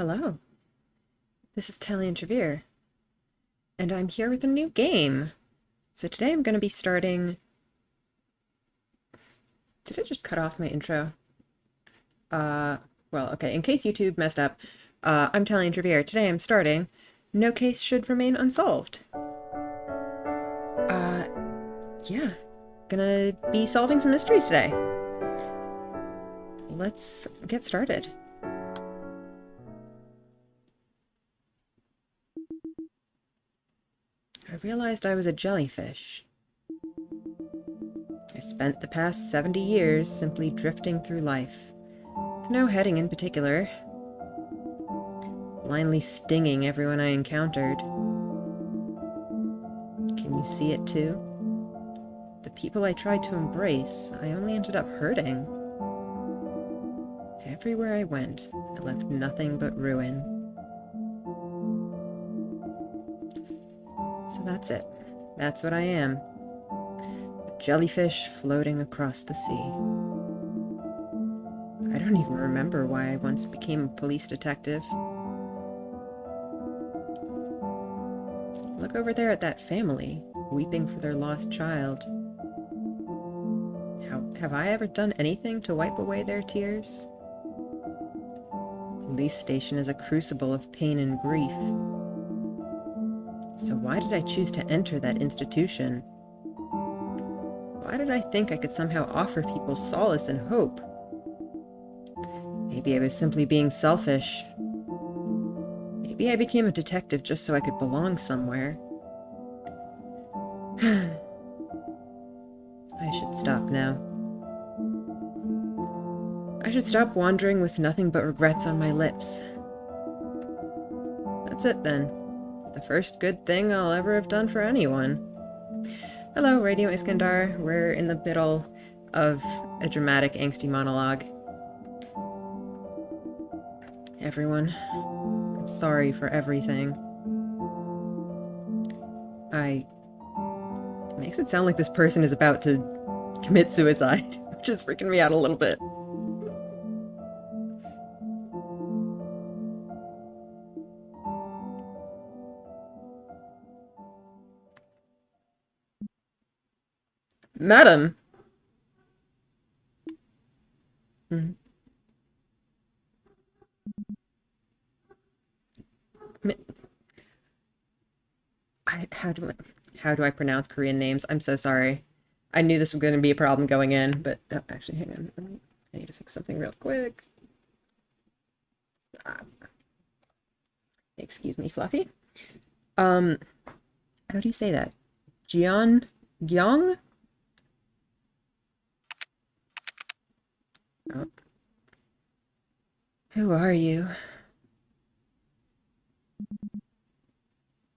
Hello, this is Telly Trevere, and I'm here with a new game. So today I'm going to be starting... Did I just cut off my intro? Well, okay, in case YouTube messed up, I'm Telly Trevere. Today I'm starting No Case Should Remain Unsolved. Uh, yeah, gonna be solving some mysteries today. Let's get started. I realized I was a jellyfish. I spent the past 70 years simply drifting through life, with no heading in particular, blindly stinging everyone I encountered. Can you see it too? The people I tried to embrace, I only ended up hurting. Everywhere I went, I left nothing but ruin. So that's it. That's what I am. A jellyfish floating across the sea. I don't even remember why I once became a police detective. Look over there at that family, weeping for their lost child. Have I ever done anything to wipe away their tears? The police station is a crucible of pain and grief. So why did I choose to enter that institution? Why did I think I could somehow offer people solace and hope? Maybe I was simply being selfish. Maybe I became a detective just so I could belong somewhere. I should stop now. I should stop wandering with nothing but regrets on my lips. That's it then. The first good thing I'll ever have done for anyone. Hello, Radio Iskandar. We're in the middle of a dramatic, angsty monologue. Everyone, I'm sorry for everything. It makes it sound like this person is about to commit suicide, which is freaking me out a little bit. Madam! Hmm. How do I pronounce Korean names? I'm so sorry. I knew this was going to be a problem going in, but actually, hang on. I need to fix something real quick. Excuse me, Fluffy. How do you say that? Jeon Gyeong? Oh. Who are you?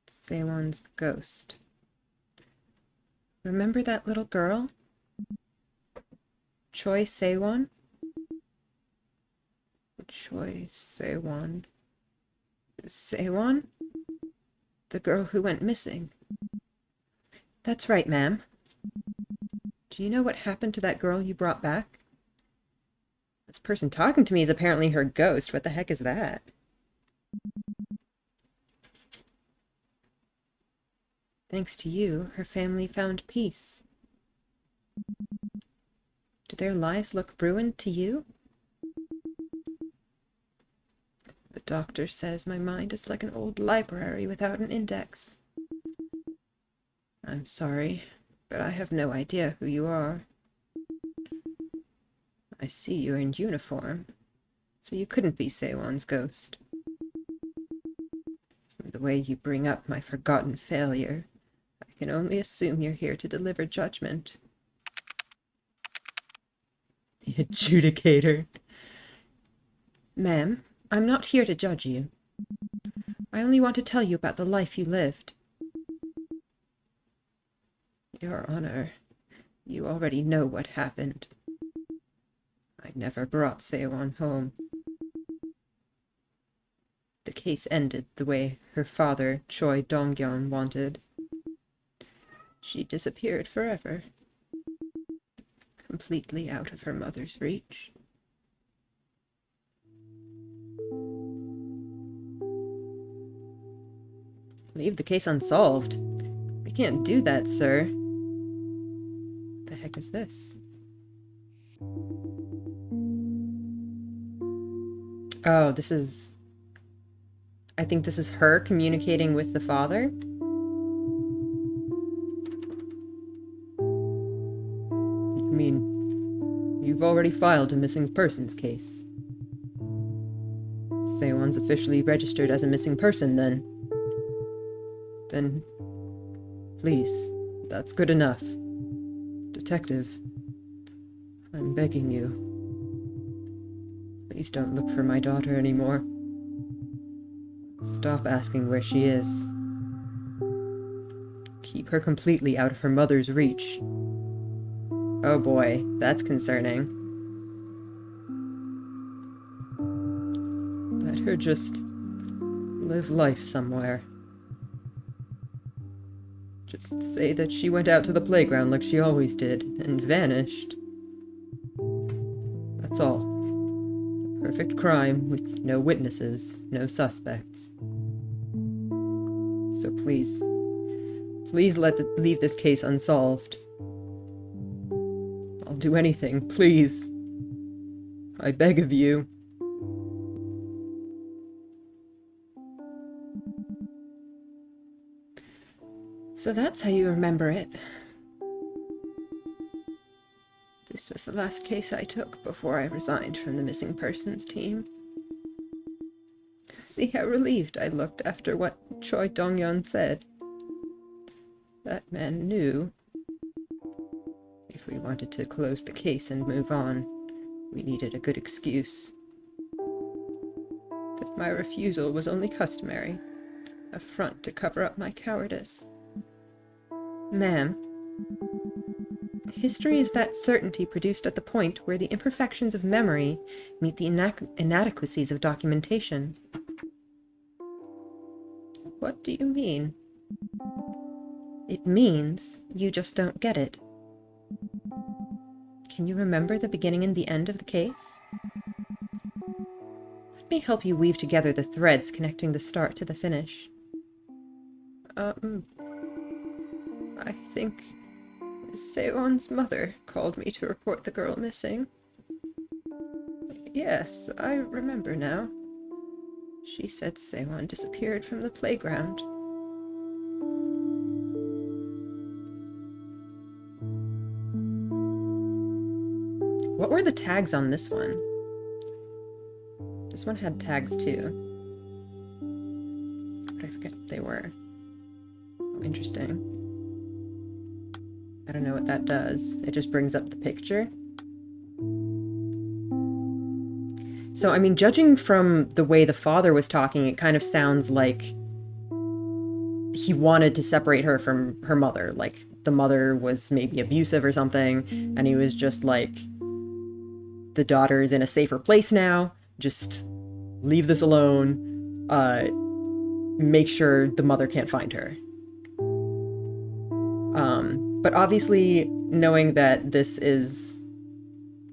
Seowon's ghost. Remember that little girl? Choi Seowon? Choi Seowon. Seowon? The girl who went missing. That's right, ma'am. Do you know what happened to that girl you brought back? This person talking to me is apparently her ghost. What the heck is that? Thanks to you, her family found peace. Do their lives look ruined to you? The doctor says my mind is like an old library without an index. I'm sorry, but I have no idea who you are. I see you're in uniform, so you couldn't be Seowon's ghost. From the way you bring up my forgotten failure, I can only assume you're here to deliver judgment. The adjudicator. Ma'am, I'm not here to judge you. I only want to tell you about the life you lived. Your Honor, you already know what happened. I never brought Seowon home. The case ended the way her father, Choi Dong-gyeon, wanted. She disappeared forever, completely out of her mother's reach. Leave the case unsolved? We can't do that, sir. What the heck is this? Oh, this is... I think this is her communicating with the father? You mean, you've already filed a missing persons case? Seowon's officially registered as a missing person, then. Then, please, that's good enough. Detective, I'm begging you. Please don't look for my daughter anymore. Stop asking where she is. Keep her completely out of her mother's reach. Oh boy, that's concerning. Let her just live life somewhere. Just say that she went out to the playground like she always did, and vanished. That's all. A perfect crime with no witnesses, no suspects. So please, please leave this case unsolved. I'll do anything, please. I beg of you. So that's how you remember it. This was the last case I took before I resigned from the missing persons team. See how relieved I looked after what Choi Dong-yeon said. That man knew. If we wanted to close the case and move on, we needed a good excuse. That my refusal was only customary, a front to cover up my cowardice. Ma'am, history is that certainty produced at the point where the imperfections of memory meet the inadequacies of documentation. What do you mean? It means you just don't get it. Can you remember the beginning and the end of the case? Let me help you weave together the threads connecting the start to the finish. I think Seowon's mother called me to report the girl missing. Yes, I remember now. She said Seowon disappeared from the playground. What were the tags on this one? This one had tags too. But I forget what they were. Oh, interesting. I don't know what that does. It just brings up the picture. So, I mean, judging from the way the father was talking, it kind of sounds like he wanted to separate her from her mother. Like, the mother was maybe abusive or something, and he was just like, the daughter is in a safer place now. Just leave this alone. Make sure the mother can't find her. But obviously, knowing that this is,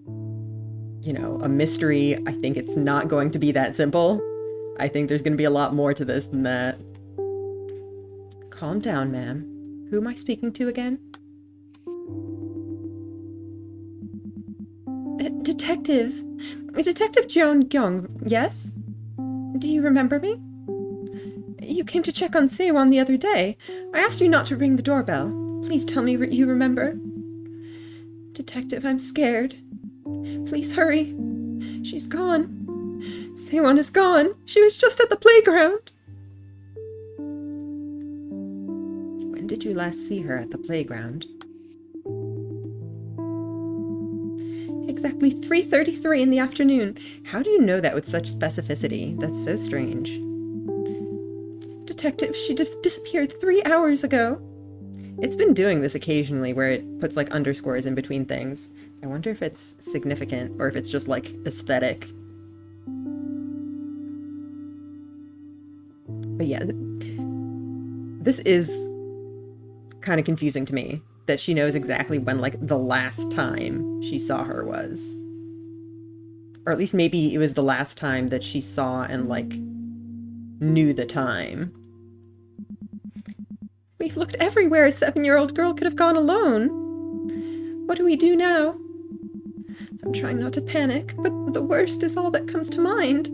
you know, a mystery, I think it's not going to be that simple. I think there's going to be a lot more to this than that. Calm down, ma'am. Who am I speaking to again? Detective Jeon Gyeong, yes? Do you remember me? You came to check on Seowon the other day. I asked you not to ring the doorbell. Please tell me you remember. Detective, I'm scared. Please hurry. She's gone. Seowon is gone. She was just at the playground. When did you last see her at the playground? Exactly 3:33 in the afternoon. How do you know that with such specificity? That's so strange. Detective, she just disappeared 3 hours ago. It's been doing this occasionally where it puts like underscores in between things. I wonder if it's significant or if it's just like aesthetic. But yeah, this is kind of confusing to me that she knows exactly when like the last time she saw her was. Or at least maybe it was the last time that she saw and like knew the time. We've looked everywhere a 7-year-old girl could have gone alone. What do we do now? I'm trying not to panic, but the worst is all that comes to mind.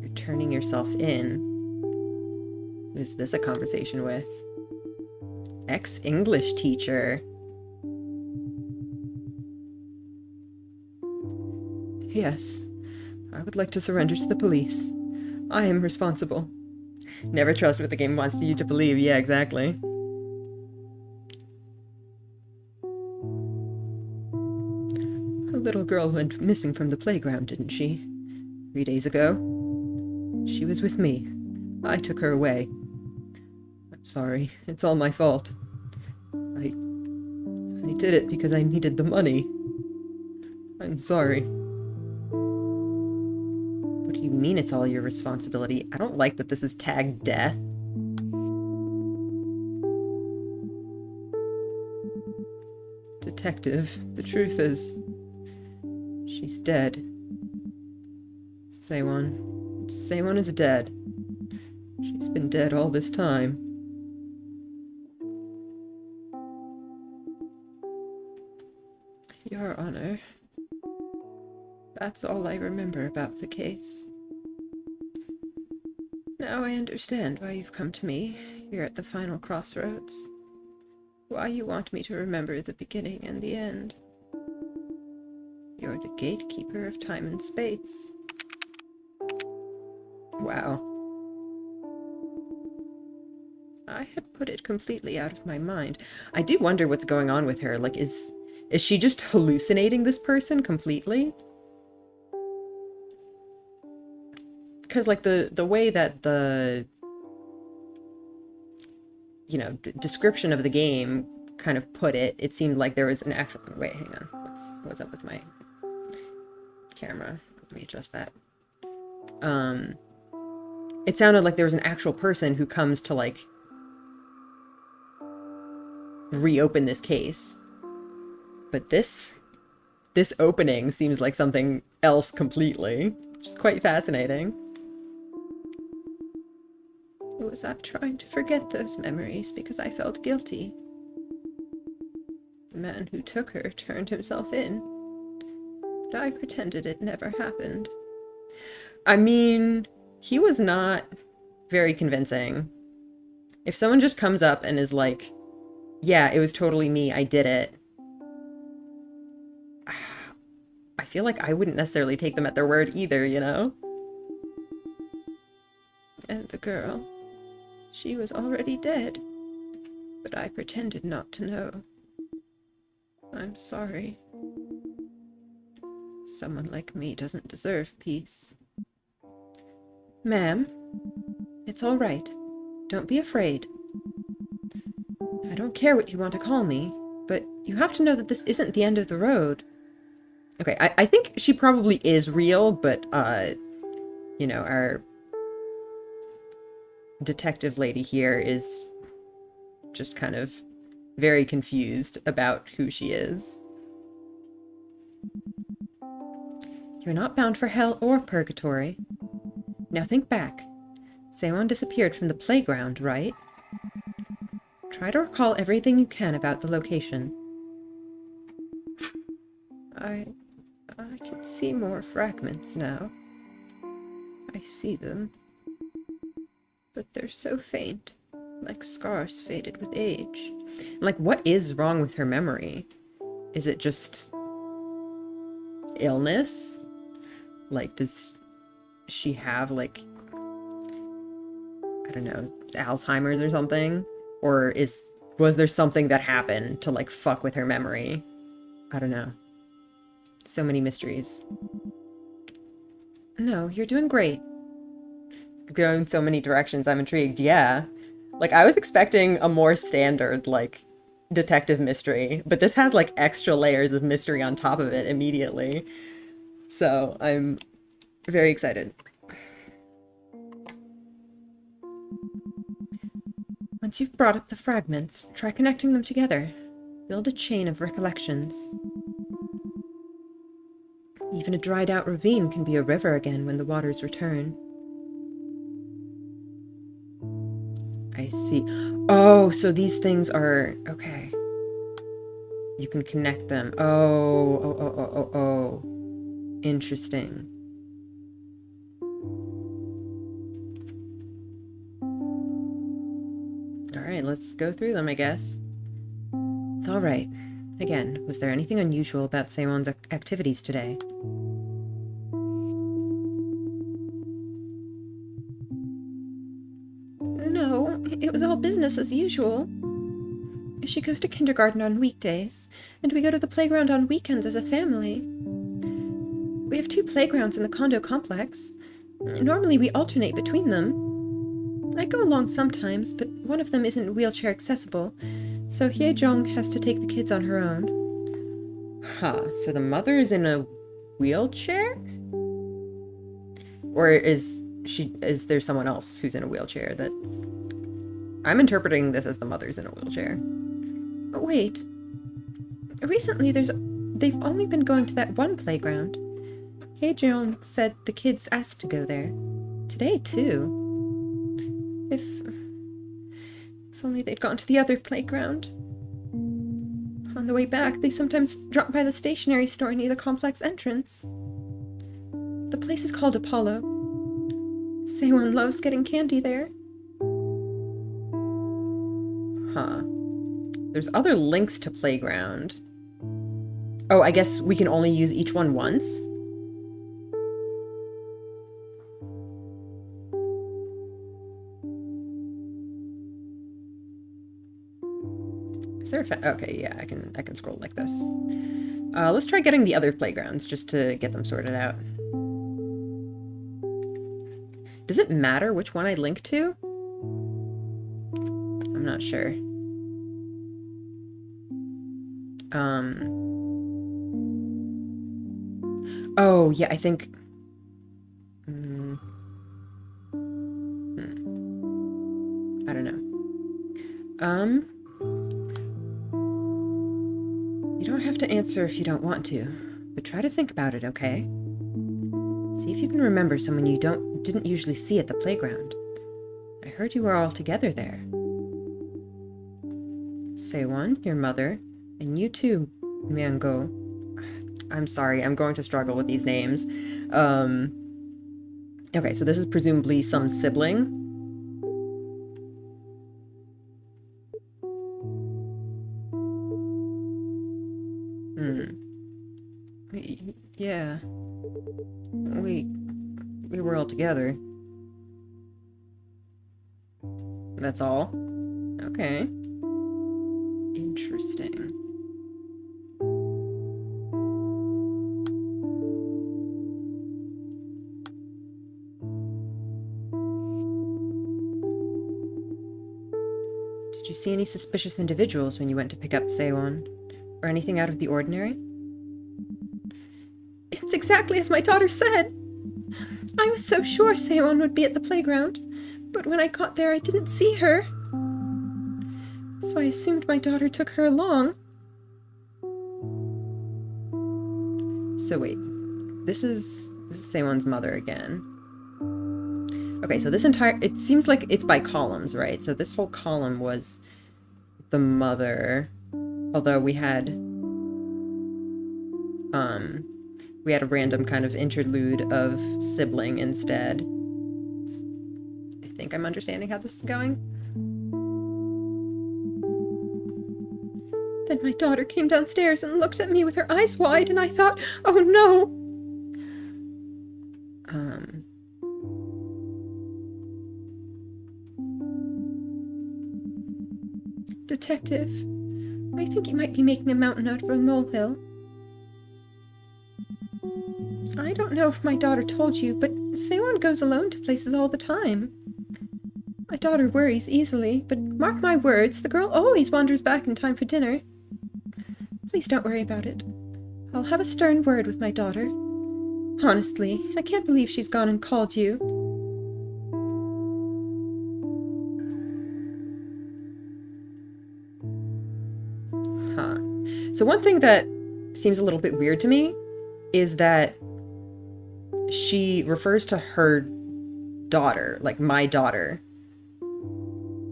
You're turning yourself in. Who is this a conversation with? Ex-English teacher. Yes, I would like to surrender to the police. I am responsible. Never trust what the game wants you to believe. Yeah, exactly. A little girl went missing from the playground, didn't she? 3 days ago. She was with me. I took her away. I'm sorry. It's all my fault. I did it because I needed the money. I'm sorry. What do you mean it's all your responsibility? I don't like that this is tagged death. Detective, the truth is, she's dead. Seowon. Seowon is dead. She's been dead all this time. Your Honor, that's all I remember about the case. Now I understand why you've come to me, here at the final crossroads. Why you want me to remember the beginning and the end. You're the gatekeeper of time and space. Wow. I had put it completely out of my mind. I do wonder what's going on with her. Like, is she just hallucinating this person completely? Because, like, the way that the, you know, description of the game kind of put it, it seemed like there was an actual... Wait, hang on. What's up with my camera? Let me adjust that. It sounded like there was an actual person who comes to, like, reopen this case. But this opening seems like something else completely, which is quite fascinating. Was I trying to forget those memories because I felt guilty? The man who took her turned himself in, but I pretended it never happened. I mean, he was not very convincing. If someone just comes up and is like, yeah, it was totally me, I did it, I feel like I wouldn't necessarily take them at their word either, you know? And the girl, she was already dead, but I pretended not to know. I'm sorry. Someone like me doesn't deserve peace. Ma'am, it's all right. Don't be afraid. I don't care what you want to call me, but you have to know that this isn't the end of the road. Okay, I think she probably is real, but, you know, our detective lady here is just kind of very confused about who she is. You're not bound for hell or purgatory. Now think back. Seowon disappeared from the playground, right? Try to recall everything you can about the location. I can see more fragments now. I see them. But they're so faint, like scars faded with age. Like, what is wrong with her memory? Is it just illness? Like, does she have, like, I don't know, Alzheimer's or something? Or was there something that happened to, like, fuck with her memory? I don't know. So many mysteries. No, you're doing great. Going so many directions, I'm intrigued. Yeah. Like, I was expecting a more standard, like, detective mystery, but this has, like, extra layers of mystery on top of it immediately. So, I'm very excited. Once you've brought up the fragments, try connecting them together. Build a chain of recollections. Even a dried-out ravine can be a river again when the waters return. I see. Oh, so these things are... Okay. You can connect them. Oh. Interesting. Alright, let's go through them, I guess. It's alright. Again, was there anything unusual about Seowon's activities today? No, it was all business as usual. She goes to kindergarten on weekdays, and we go to the playground on weekends as a family. We have 2 playgrounds in the condo complex. Normally we alternate between them. I go along sometimes, but one of them isn't wheelchair accessible, so Hye-jong has to take the kids on her own. Huh, so the mother is in a wheelchair? Or is there someone else who's in a wheelchair that's... I'm interpreting this as the mother's in a wheelchair. But wait. Recently they've only been going to that one playground. Hye-jong said the kids asked to go there. Today, too. If only they'd gone to the other playground. On the way back, they sometimes drop by the stationery store near the complex entrance. The place is called Apollo. Seowon loves getting candy there. Huh. There's other links to playground. Oh, I guess we can only use each one once? Is there a okay, yeah, I can scroll like this. Let's try getting the other playgrounds just to get them sorted out. Does it matter which one I link to? I'm not sure. Oh, yeah, I think... I don't know. You don't have to answer if you don't want to, but try to think about it, okay? See if you can remember someone you didn't usually see at the playground. I heard you were all together there. Seowon, your mother, and you too, Myung-go. I'm sorry, I'm going to struggle with these names. Okay, so this is presumably some sibling. Yeah. We were all together. That's all? Okay. Interesting. Did you see any suspicious individuals when you went to pick up Seowon? Or anything out of the ordinary? It's exactly as my daughter said! I was so sure Seowon would be at the playground, but when I got there I didn't see her. So I assumed my daughter took her along. So wait, this is Seowon's mother again. Okay, so this entire... It seems like it's by columns, right? So this whole column was the mother, although we had a random kind of interlude of sibling instead. I think I'm understanding how this is going. Then my daughter came downstairs and looked at me with her eyes wide, and I thought, oh no! Detective, I think you might be making a mountain out of a molehill. I don't know if my daughter told you, but Seowon goes alone to places all the time. My daughter worries easily, but mark my words, the girl always wanders back in time for dinner. Please don't worry about it. I'll have a stern word with my daughter. Honestly, I can't believe she's gone and called you. Huh. So one thing that seems a little bit weird to me is that she refers to her daughter, like my daughter,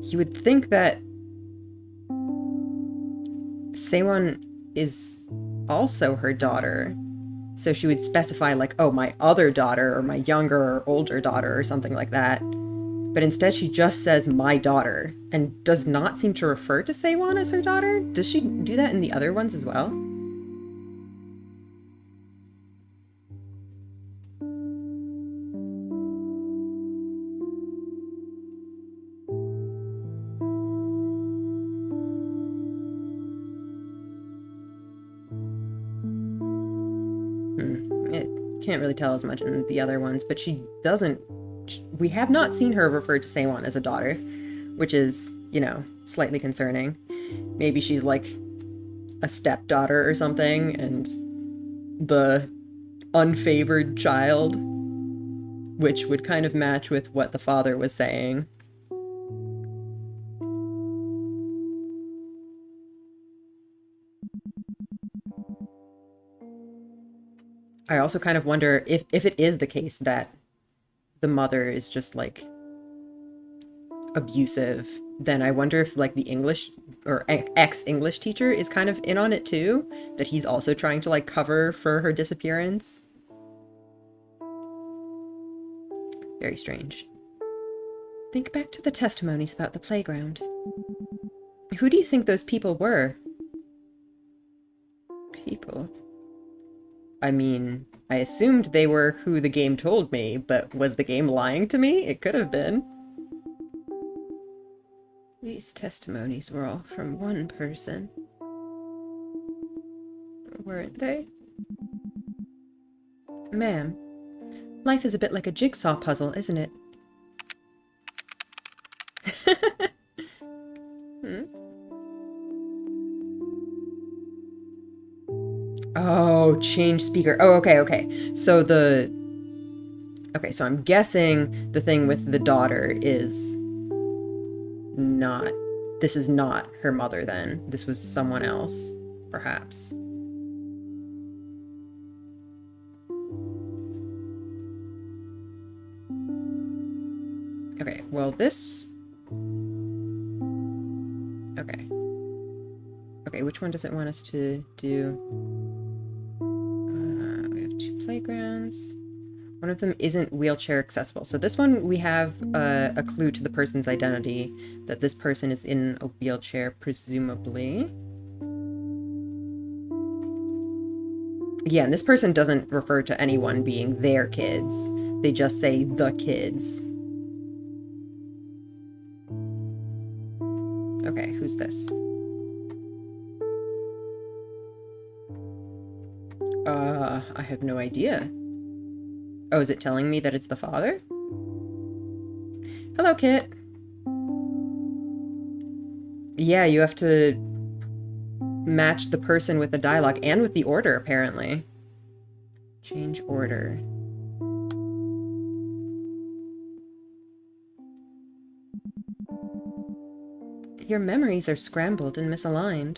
you would think that Seowon is also her daughter. So she would specify, like, oh, my other daughter, or my younger or older daughter, or something like that. But instead she just says my daughter, and does not seem to refer to Seowon as her daughter. Does she do that in the other ones as well? It can't really tell as much in the other ones, but she doesn't. We have not seen her refer to Seowon as a daughter, which is, you know, slightly concerning. Maybe she's like a stepdaughter or something, and the unfavored child, which would kind of match with what the father was saying. I also kind of wonder if it is the case that the mother is just like abusive, then I wonder if like the English or ex-English teacher is kind of in on it too, that he's also trying to like cover for her disappearance. Very strange. Think back to the testimonies about the playground. Who do you think those people were? People? I mean, I assumed they were who the game told me, but was the game lying to me? It could have been. These testimonies were all from one person. Weren't they? Ma'am, life is a bit like a jigsaw puzzle, isn't it? Hmm? Oh, change speaker. Oh, okay. So so I'm guessing the thing with the daughter is not... This is not her mother then. This was someone else, perhaps. Okay, well this... Okay. Okay, which one does it want us to do? We have 2 playgrounds. One of them isn't wheelchair accessible. So this one, we have a clue to the person's identity, that this person is in a wheelchair, presumably. Yeah, and this person doesn't refer to anyone being their kids. They just say the kids. Okay, who's this? I have no idea. Oh, is it telling me that it's the father? Hello, Kit. Yeah, you have to match the person with the dialogue and with the order, apparently. Change order. Your memories are scrambled and misaligned.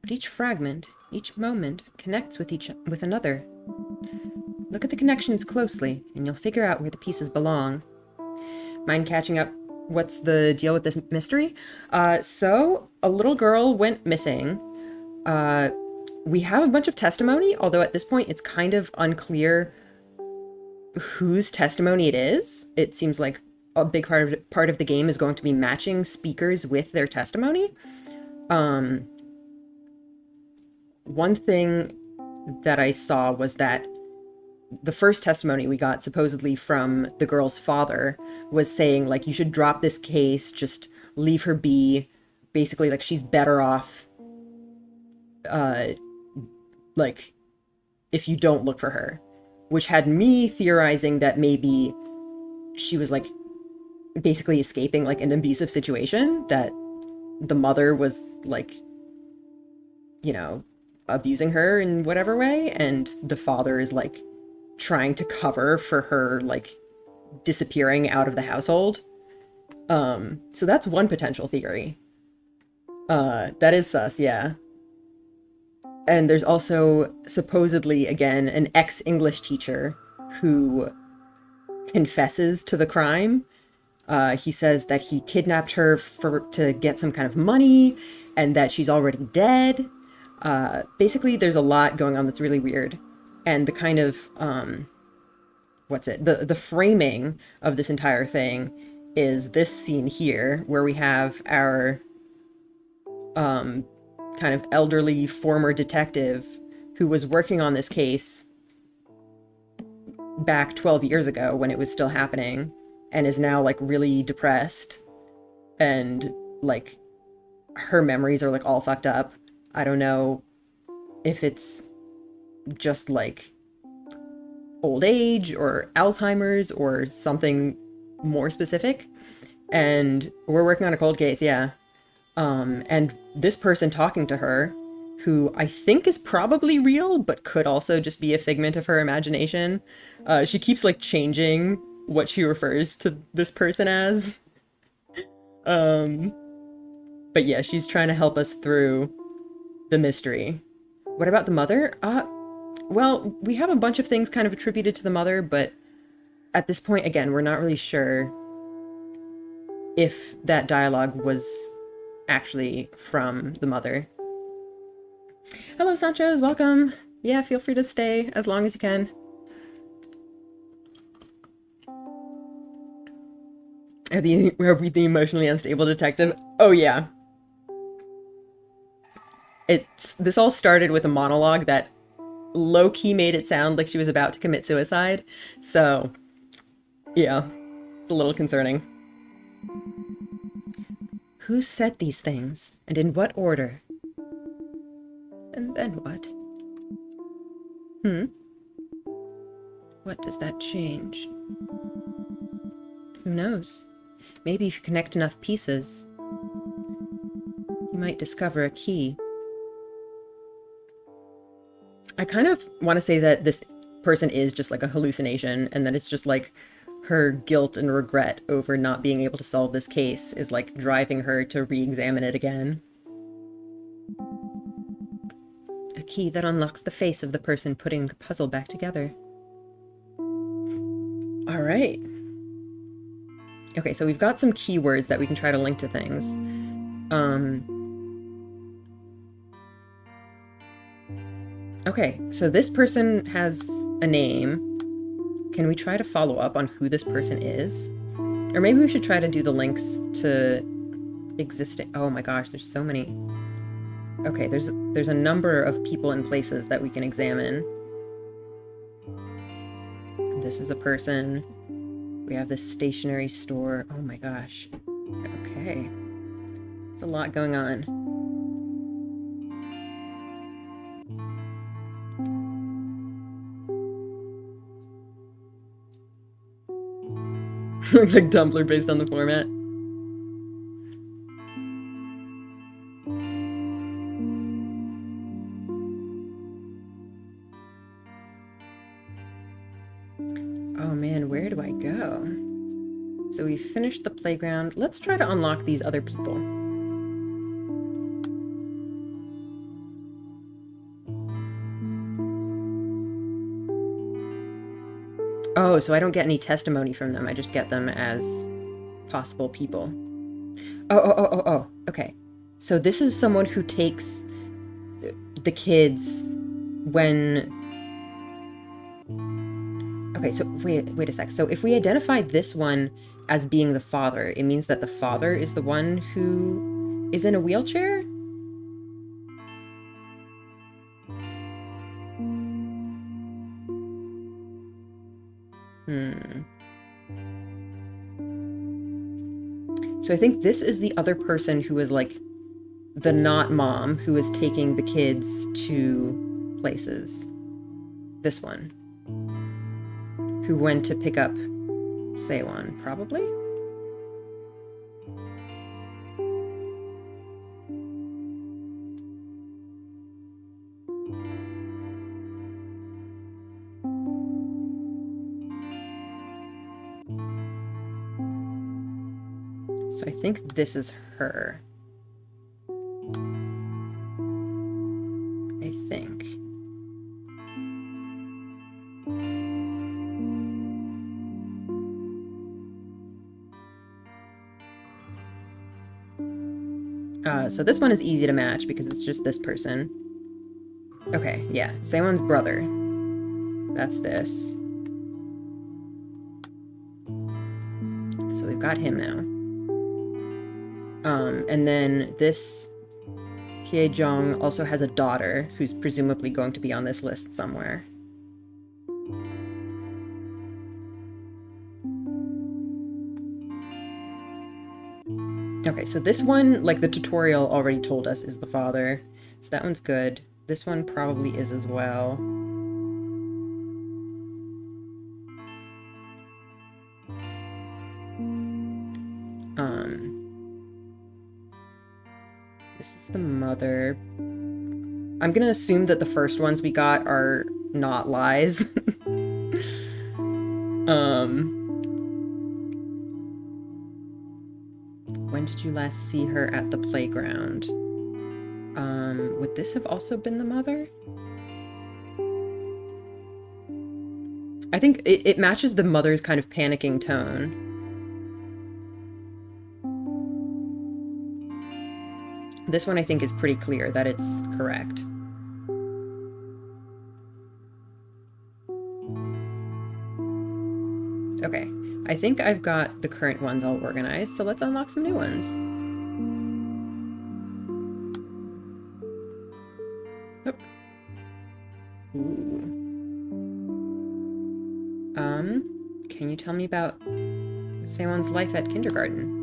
But each fragment, each moment, connects with another. Look at the connections closely, and you'll figure out where the pieces belong. Mind catching up? What's the deal with this mystery? So, a little girl went missing. We have a bunch of testimony, although at this point it's kind of unclear whose testimony it is. It seems like a big part of the game is going to be matching speakers with their testimony. One thing that I saw was that the first testimony we got, supposedly from the girl's father, was saying, like, you should drop this case, just leave her be. Basically, like, she's better off, like, if you don't look for her. Which had me theorizing that maybe she was, like, basically escaping, like, an abusive situation, that the mother was, like, you know, abusing her in whatever way, and the father is, like, trying to cover for her, like, disappearing out of the household. So that's one potential theory. That is sus, yeah. And there's also, supposedly, again, an ex-English teacher who confesses to the crime. He says that he kidnapped her to get some kind of money and that she's already dead. Basically, there's a lot going on that's really weird. And the kind of, the framing of this entire thing is this scene here where we have our kind of elderly former detective who was working on this case back 12 years ago when it was still happening and is now like really depressed and like her memories are like all fucked up. I don't know if it's just like old age or Alzheimer's or something more specific. And we're working on a cold case, yeah. And this person talking to her, who I think is probably real, but could also just be a figment of her imagination. She keeps like changing what she refers to this person as. But yeah, she's trying to help us through the mystery. What about the mother? Well, we have a bunch of things kind of attributed to the mother, but at this point, again, we're not really sure if that dialogue was actually from the mother. Hello, Sanchos, welcome. Yeah, feel free to stay as long as you can. Are we the emotionally unstable detective? Oh yeah. This all started with a monologue that low-key made it sound like she was about to commit suicide. So, yeah, it's a little concerning. Who said these things, and in what order? And then what? What does that change? Who knows? Maybe if you connect enough pieces, you might discover a key. I kind of want to say that this person is just like a hallucination, and that it's just like her guilt and regret over not being able to solve this case is like driving her to re-examine it again. A key that unlocks the face of the person putting the puzzle back together. All right. Okay, so we've got some keywords that we can try to link to things. Okay, so this person has a name. Can we try to follow up on who this person is? Or maybe we should try to do the links to existing... Oh my gosh, there's so many. Okay, there's a number of people and places that we can examine. This is a person. We have this stationery store. Oh my gosh. Okay. There's a lot going on. Looks like Tumblr based on the format. Oh man, where do I go? So we finished the playground. Let's try to unlock these other people. Oh, so I don't get any testimony from them. I just get them as possible people. Oh. Okay. So this is someone who takes the kids when... Okay, so wait a sec. So if we identify this one as being the father, it means that the father is the one who is in a wheelchair? So I think this is the other person who is like the not mom who is taking the kids to places. This one. Who went to pick up Seowon, probably? So I think this is her. I think. So this one is easy to match because it's just this person. Okay, yeah, Seowon's brother. That's this. So we've got him now. And then this Hye-jong also has a daughter who's presumably going to be on this list somewhere. Okay, so this one, like the tutorial already told us, is the father. So that one's good. This one probably is as well. This is the mother. I'm gonna assume that the first ones we got are not lies. When did you last see her at the playground? Would this have also been the mother? I think it matches the mother's kind of panicking tone. This one I think is pretty clear that it's correct. Okay, I think I've got the current ones all organized, so let's unlock some new ones. Oh. Ooh. Can you tell me about Seowon's life at kindergarten?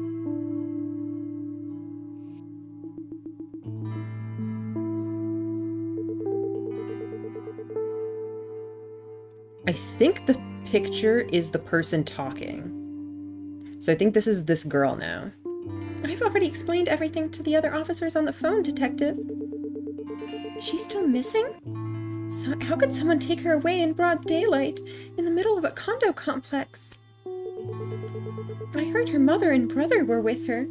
I think the picture is the person talking. So I think this is this girl now. I've already explained everything to the other officers on the phone, Detective. Is she still missing? So how could someone take her away in broad daylight in the middle of a condo complex? I heard her mother and brother were with her.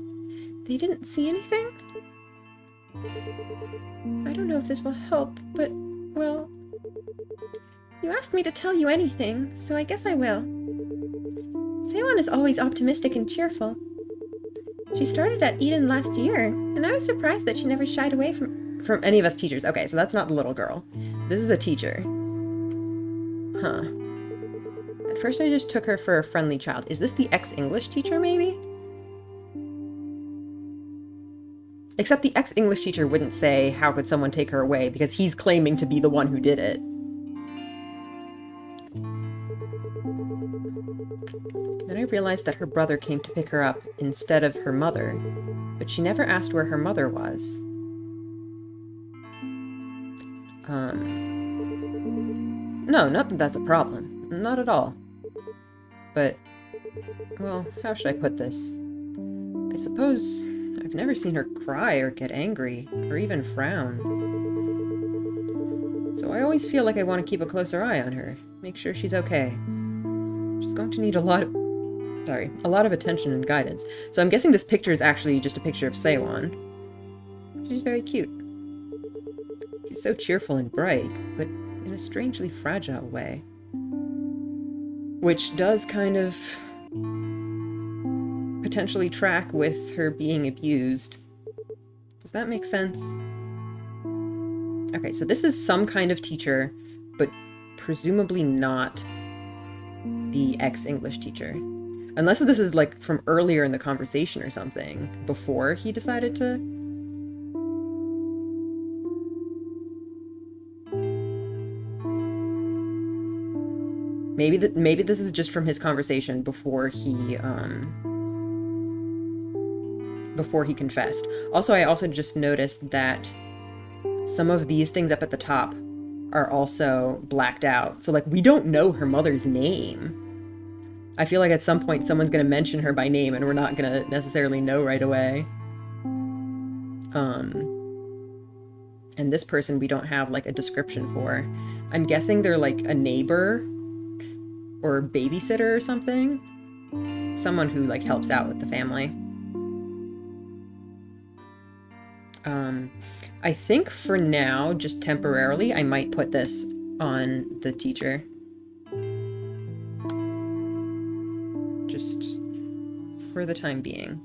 They didn't see anything? I don't know if this will help, but, well... You asked me to tell you anything, so I guess I will. Seowon is always optimistic and cheerful. She started at Eden last year, and I was surprised that she never shied away from any of us teachers. Okay, so that's not the little girl. This is a teacher. Huh. At first I just took her for a friendly child. Is this the ex-English teacher, maybe? Except the ex-English teacher wouldn't say, how could someone take her away, because he's claiming to be the one who did it. Then I realized that her brother came to pick her up instead of her mother, but she never asked where her mother was. No, not that that's a problem. Not at all. But, well, how should I put this? I suppose I've never seen her cry or get angry, or even frown. So I always feel like I want to keep a closer eye on her, make sure she's okay. She's going to need a lot of attention and guidance. So I'm guessing this picture is actually just a picture of Seowon. She's very cute. She's so cheerful and bright, but in a strangely fragile way. Which does kind of potentially track with her being abused. Does that make sense? Okay, so this is some kind of teacher, but presumably not the ex-English teacher. Unless this is, like, from earlier in the conversation or something, before he decided to... Maybe this is just from his conversation before he confessed. Also, I also just noticed that some of these things up at the top are also blacked out. So, like, we don't know her mother's name. I feel like at some point someone's going to mention her by name and we're not going to necessarily know right away. And this person we don't have, like, a description for. I'm guessing they're, like, a neighbor or babysitter or something. Someone who, like, helps out with the family. I think for now, just temporarily, I might put this on the teacher. Just for the time being.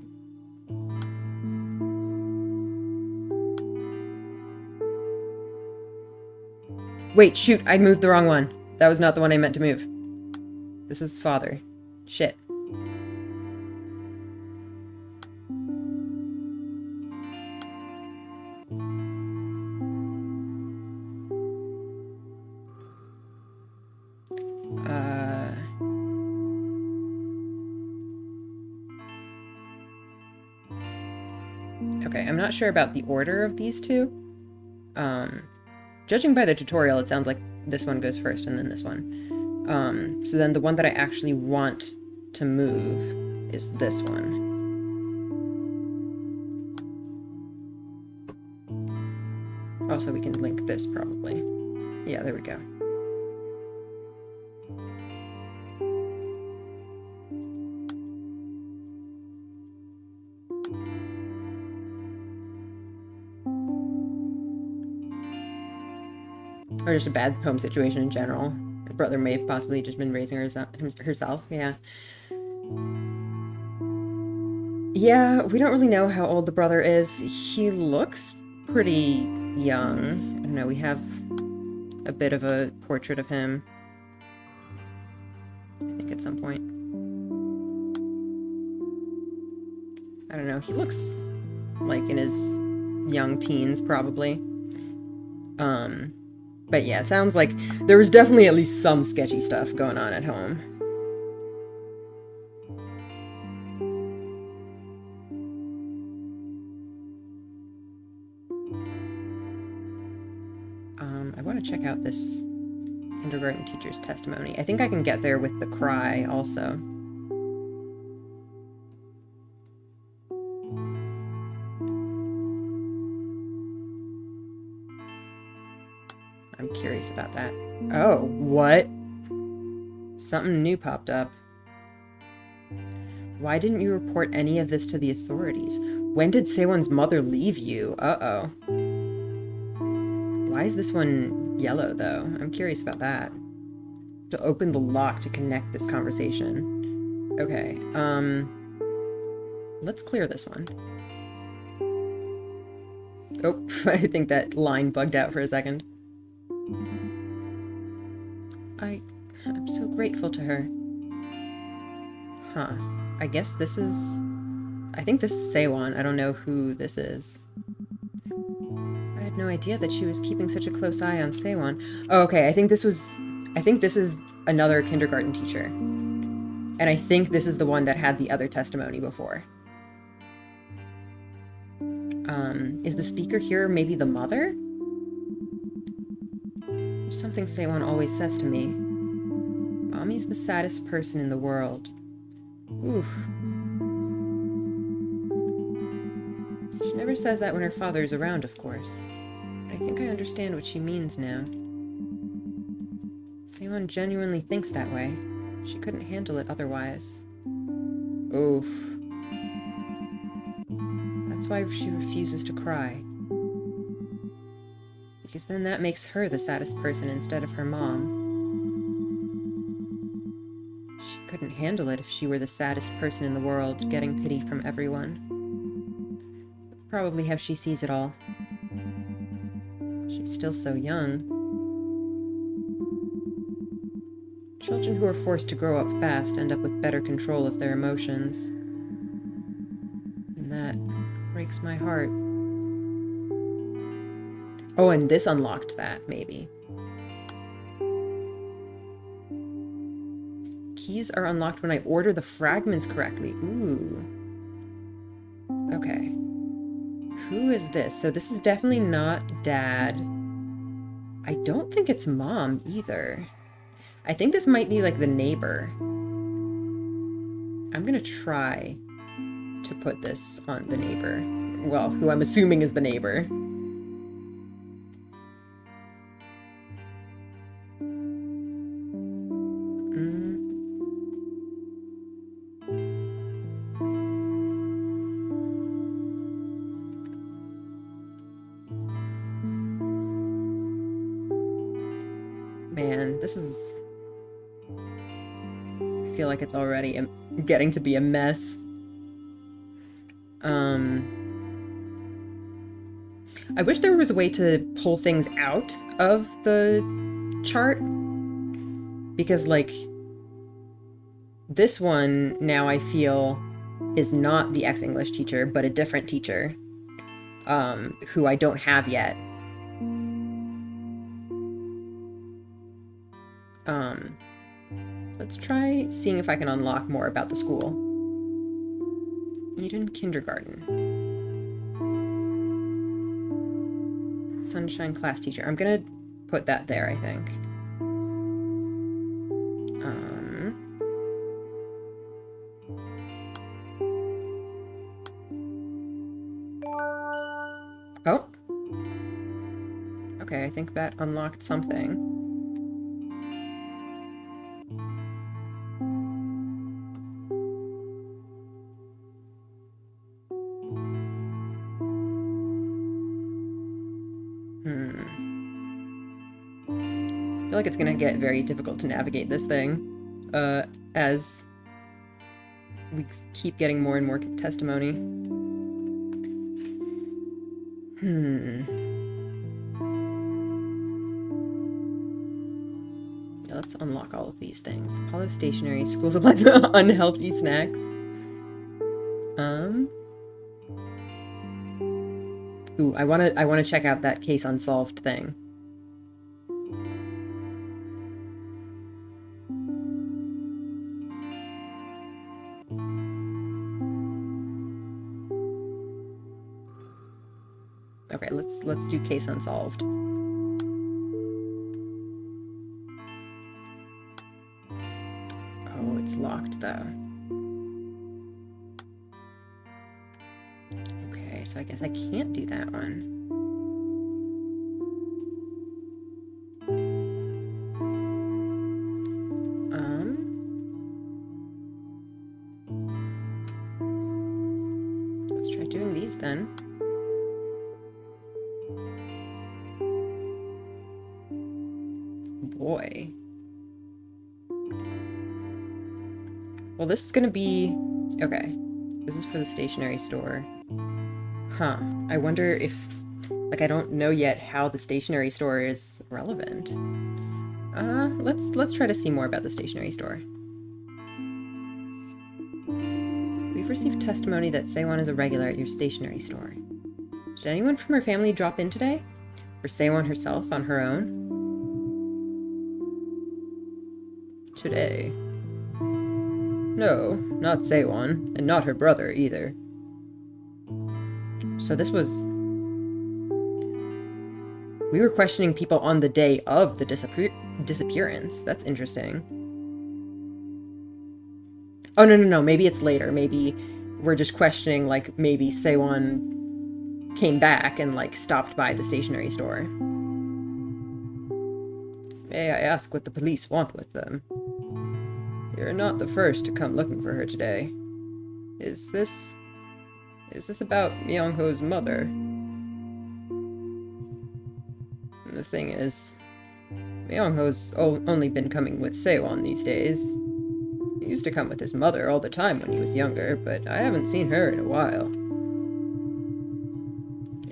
Wait, shoot, I moved the wrong one. That was not the one I meant to move. This is father. Shit. Okay, I'm not sure about the order of these two. Judging by the tutorial, it sounds like this one goes first and then this one. So then the one that I actually want to move is this one. Also, we can link this probably. Yeah, there we go. Or just a bad home situation in general. Her brother may have possibly just been raising herself. Yeah. Yeah, we don't really know how old the brother is. He looks pretty young. I don't know, we have a bit of a portrait of him. I think at some point. I don't know, he looks like in his young teens, probably. But yeah, it sounds like there was definitely at least some sketchy stuff going on at home. I want to check out this kindergarten teacher's testimony. I think I can get there with the cry also. I'm curious about that. Oh, what? Something new popped up. Why didn't you report any of this to the authorities? When did Seowon's mother leave you? Uh-oh. Why is this one yellow, though? I'm curious about that. To open the lock to connect this conversation. Okay, let's clear this one. Oh, I think that line bugged out for a second. I'm so grateful to her. Huh. I guess this is... I think this is Seowon. I don't know who this is. I had no idea that she was keeping such a close eye on Seowon. Oh, okay, I think this is another kindergarten teacher. And I think this is the one that had the other testimony before. Is the speaker here maybe the mother? There's something Seowon always says to me. Mommy's the saddest person in the world. Oof. She never says that when her father's around, of course. But I think I understand what she means now. Seowon genuinely thinks that way. She couldn't handle it otherwise. Oof. That's why she refuses to cry. Because then that makes her the saddest person instead of her mom. She couldn't handle it if she were the saddest person in the world, getting pity from everyone. That's probably how she sees it all. She's still so young. Children who are forced to grow up fast end up with better control of their emotions. And that breaks my heart. Oh, and this unlocked that, maybe. Keys are unlocked when I order the fragments correctly. Ooh. Okay. Who is this? So this is definitely not Dad. I don't think it's Mom either. I think this might be like the neighbor. I'm gonna try to put this on the neighbor. Well, who I'm assuming is the neighbor. Man, this is... I feel like it's already getting to be a mess. I wish there was a way to pull things out of the chart, because, like, this one now I feel is not the ex-English teacher, but a different teacher, who I don't have yet. Let's try seeing if I can unlock more about the school. Eden Kindergarten. Sunshine class teacher. I'm gonna put that there, I think. Oh. Okay, I think that unlocked something. I feel like it's gonna get very difficult to navigate this thing, as we keep getting more and more testimony. Yeah, let's unlock all of these things. Apollo stationery, school supplies, unhealthy snacks. Ooh, I wanna check out that case unsolved thing. Okay, let's do case unsolved. Oh, it's locked though. Okay, so I guess I can't do that one. Let's try doing these then. Boy. Well, this is gonna be... Okay. This is for the stationery store. Huh. I wonder if... Like, I don't know yet how the stationery store is relevant. Let's try to see more about the stationery store. We've received testimony that Seowon is a regular at your stationery store. Did anyone from her family drop in today? Or Seowon herself on her own? Today. No, not Seowon, and not her brother either. So this was... We were questioning people on the day of the disappearance. That's interesting. Oh, no. Maybe it's later. Maybe we're just questioning, like, maybe Seowon came back and, like, stopped by the stationery store. May I ask what the police want with them? You're not the first to come looking for her today. Is this about Myung-ho's mother? The thing is, Myung-ho's only been coming with Seowon these days. He used to come with his mother all the time when he was younger, but I haven't seen her in a while.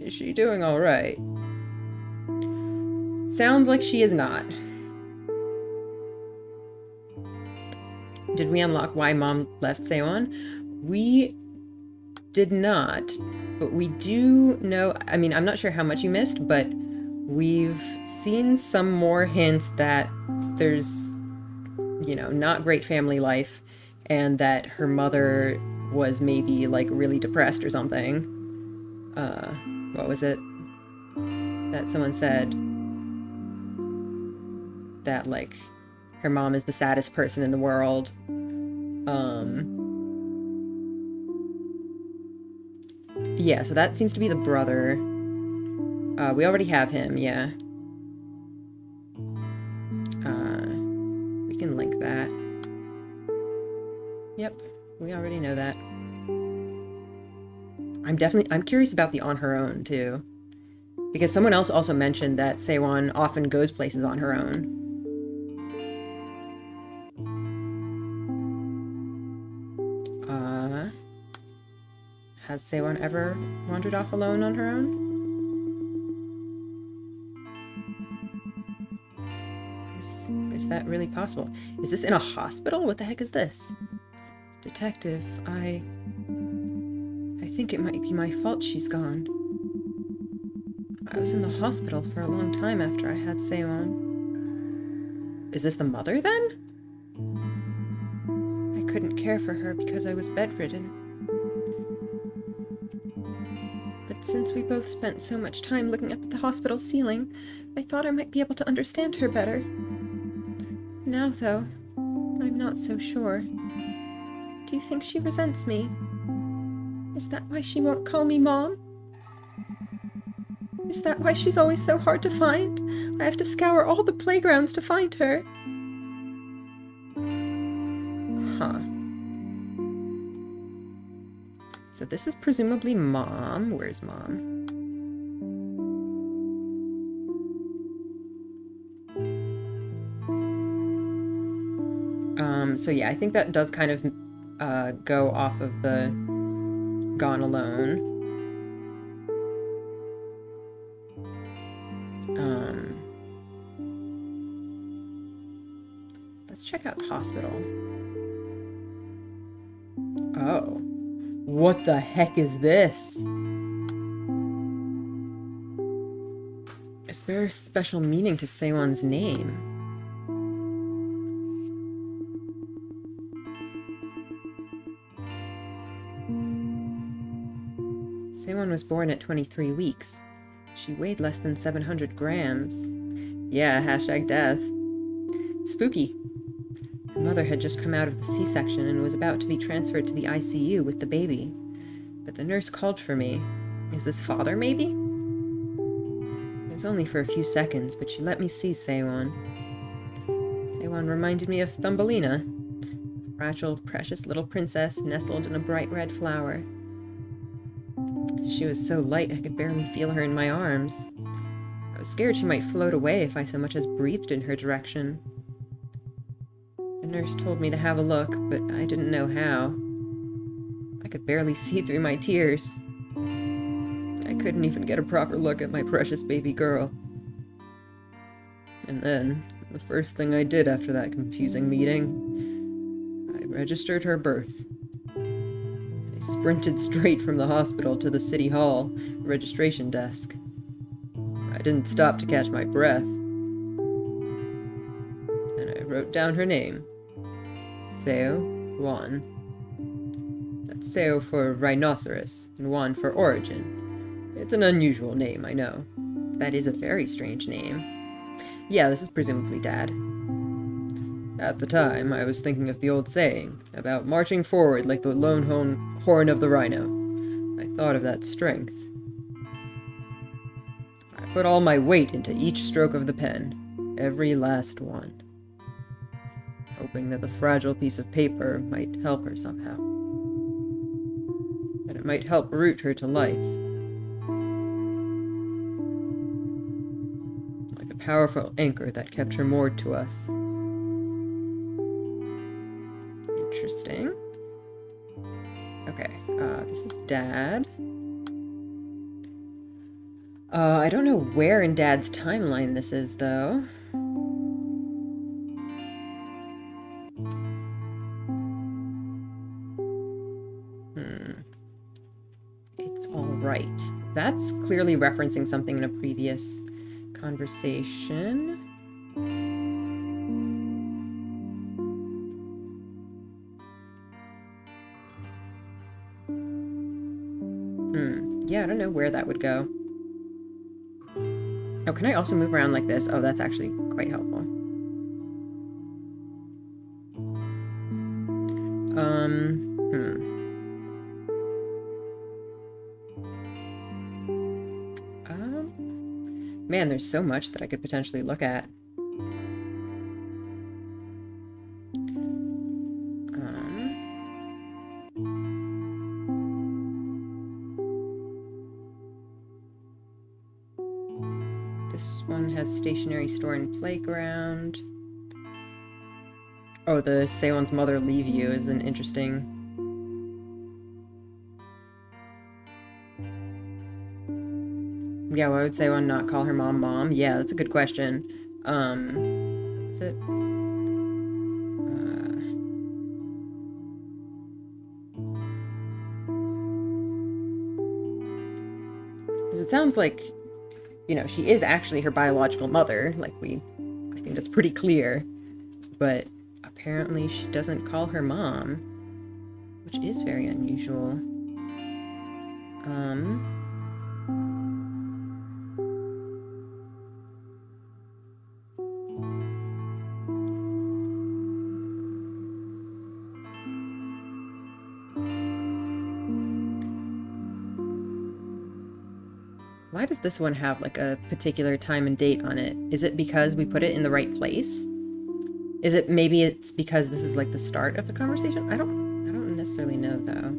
Is she doing all right? Sounds like she is not. Did we unlock why Mom left Seowon? We did not, but we do know... I mean, I'm not sure how much you missed, but we've seen some more hints that there's, you know, not great family life, and that her mother was maybe, like, really depressed or something. What was it that someone said? That, like, her mom is the saddest person in the world. Yeah, so that seems to be the brother. We already have him, yeah. We can link that. Yep, we already know that. I'm curious about the on her own, too. Because someone else also mentioned that Seowon often goes places on her own. Has Seowon ever wandered off alone on her own? Is that really possible? Is this in a hospital? What the heck is this? Detective, I think it might be my fault she's gone. I was in the hospital for a long time after I had Seowon. Is this the mother, then? I couldn't care for her because I was bedridden. But since we both spent so much time looking up at the hospital ceiling, I thought I might be able to understand her better. Now, though, I'm not so sure. Do you think she resents me? Is that why she won't call me Mom? Is that why she's always so hard to find? I have to scour all the playgrounds to find her. Huh. So this is presumably Mom. Where's Mom? So yeah, I think that does kind of go off of the Gone Alone. Let's check out hospital. Oh. What the heck is this? Is there a special meaning to Seowon's name? Seowon was born at 23 weeks. She weighed less than 700 grams. Yeah, hashtag death. Spooky. Her mother had just come out of the C-section and was about to be transferred to the ICU with the baby. But the nurse called for me. Is this father, maybe? It was only for a few seconds, but she let me see Seowon. Seowon reminded me of Thumbelina, a fragile, precious little princess nestled in a bright red flower. She was so light I could barely feel her in my arms. I was scared she might float away if I so much as breathed in her direction. The nurse told me to have a look, but I didn't know how. I could barely see through my tears. I couldn't even get a proper look at my precious baby girl. And then, the first thing I did after that confusing meeting, I registered her birth. I sprinted straight from the hospital to the city hall registration desk. I didn't stop to catch my breath. And I wrote down her name. Seowon. That's Seo for rhinoceros, and Won for origin. It's an unusual name, I know. That is a very strange name. Yeah, this is presumably Dad. At the time, I was thinking of the old saying, about marching forward like the lone horn of the rhino. I thought of that strength. I put all my weight into each stroke of the pen, every last one, hoping that the fragile piece of paper might help her somehow. That it might help root her to life. Like a powerful anchor that kept her moored to us. Interesting. Okay, this is Dad. I don't know where in Dad's timeline this is, though. It's all right. That's clearly referencing something in a previous conversation. Yeah, I don't know where that would go. Oh, can I also move around like this? Oh, that's actually quite helpful. Man, there's so much that I could potentially look at. This one has stationary store and playground. Oh, the Seowon's mother leave you is an interesting... Yeah, why would Seowon not call her mom Mom? Yeah, that's a good question. Is it sounds like, you know, she is actually her biological mother. Like, I think that's pretty clear. But apparently she doesn't call her mom, which is very unusual. Why does this one have, like, a particular time and date on it? Is it because we put it in the right place? Is it, maybe it's because this is, like, the start of the conversation? I don't necessarily know, though.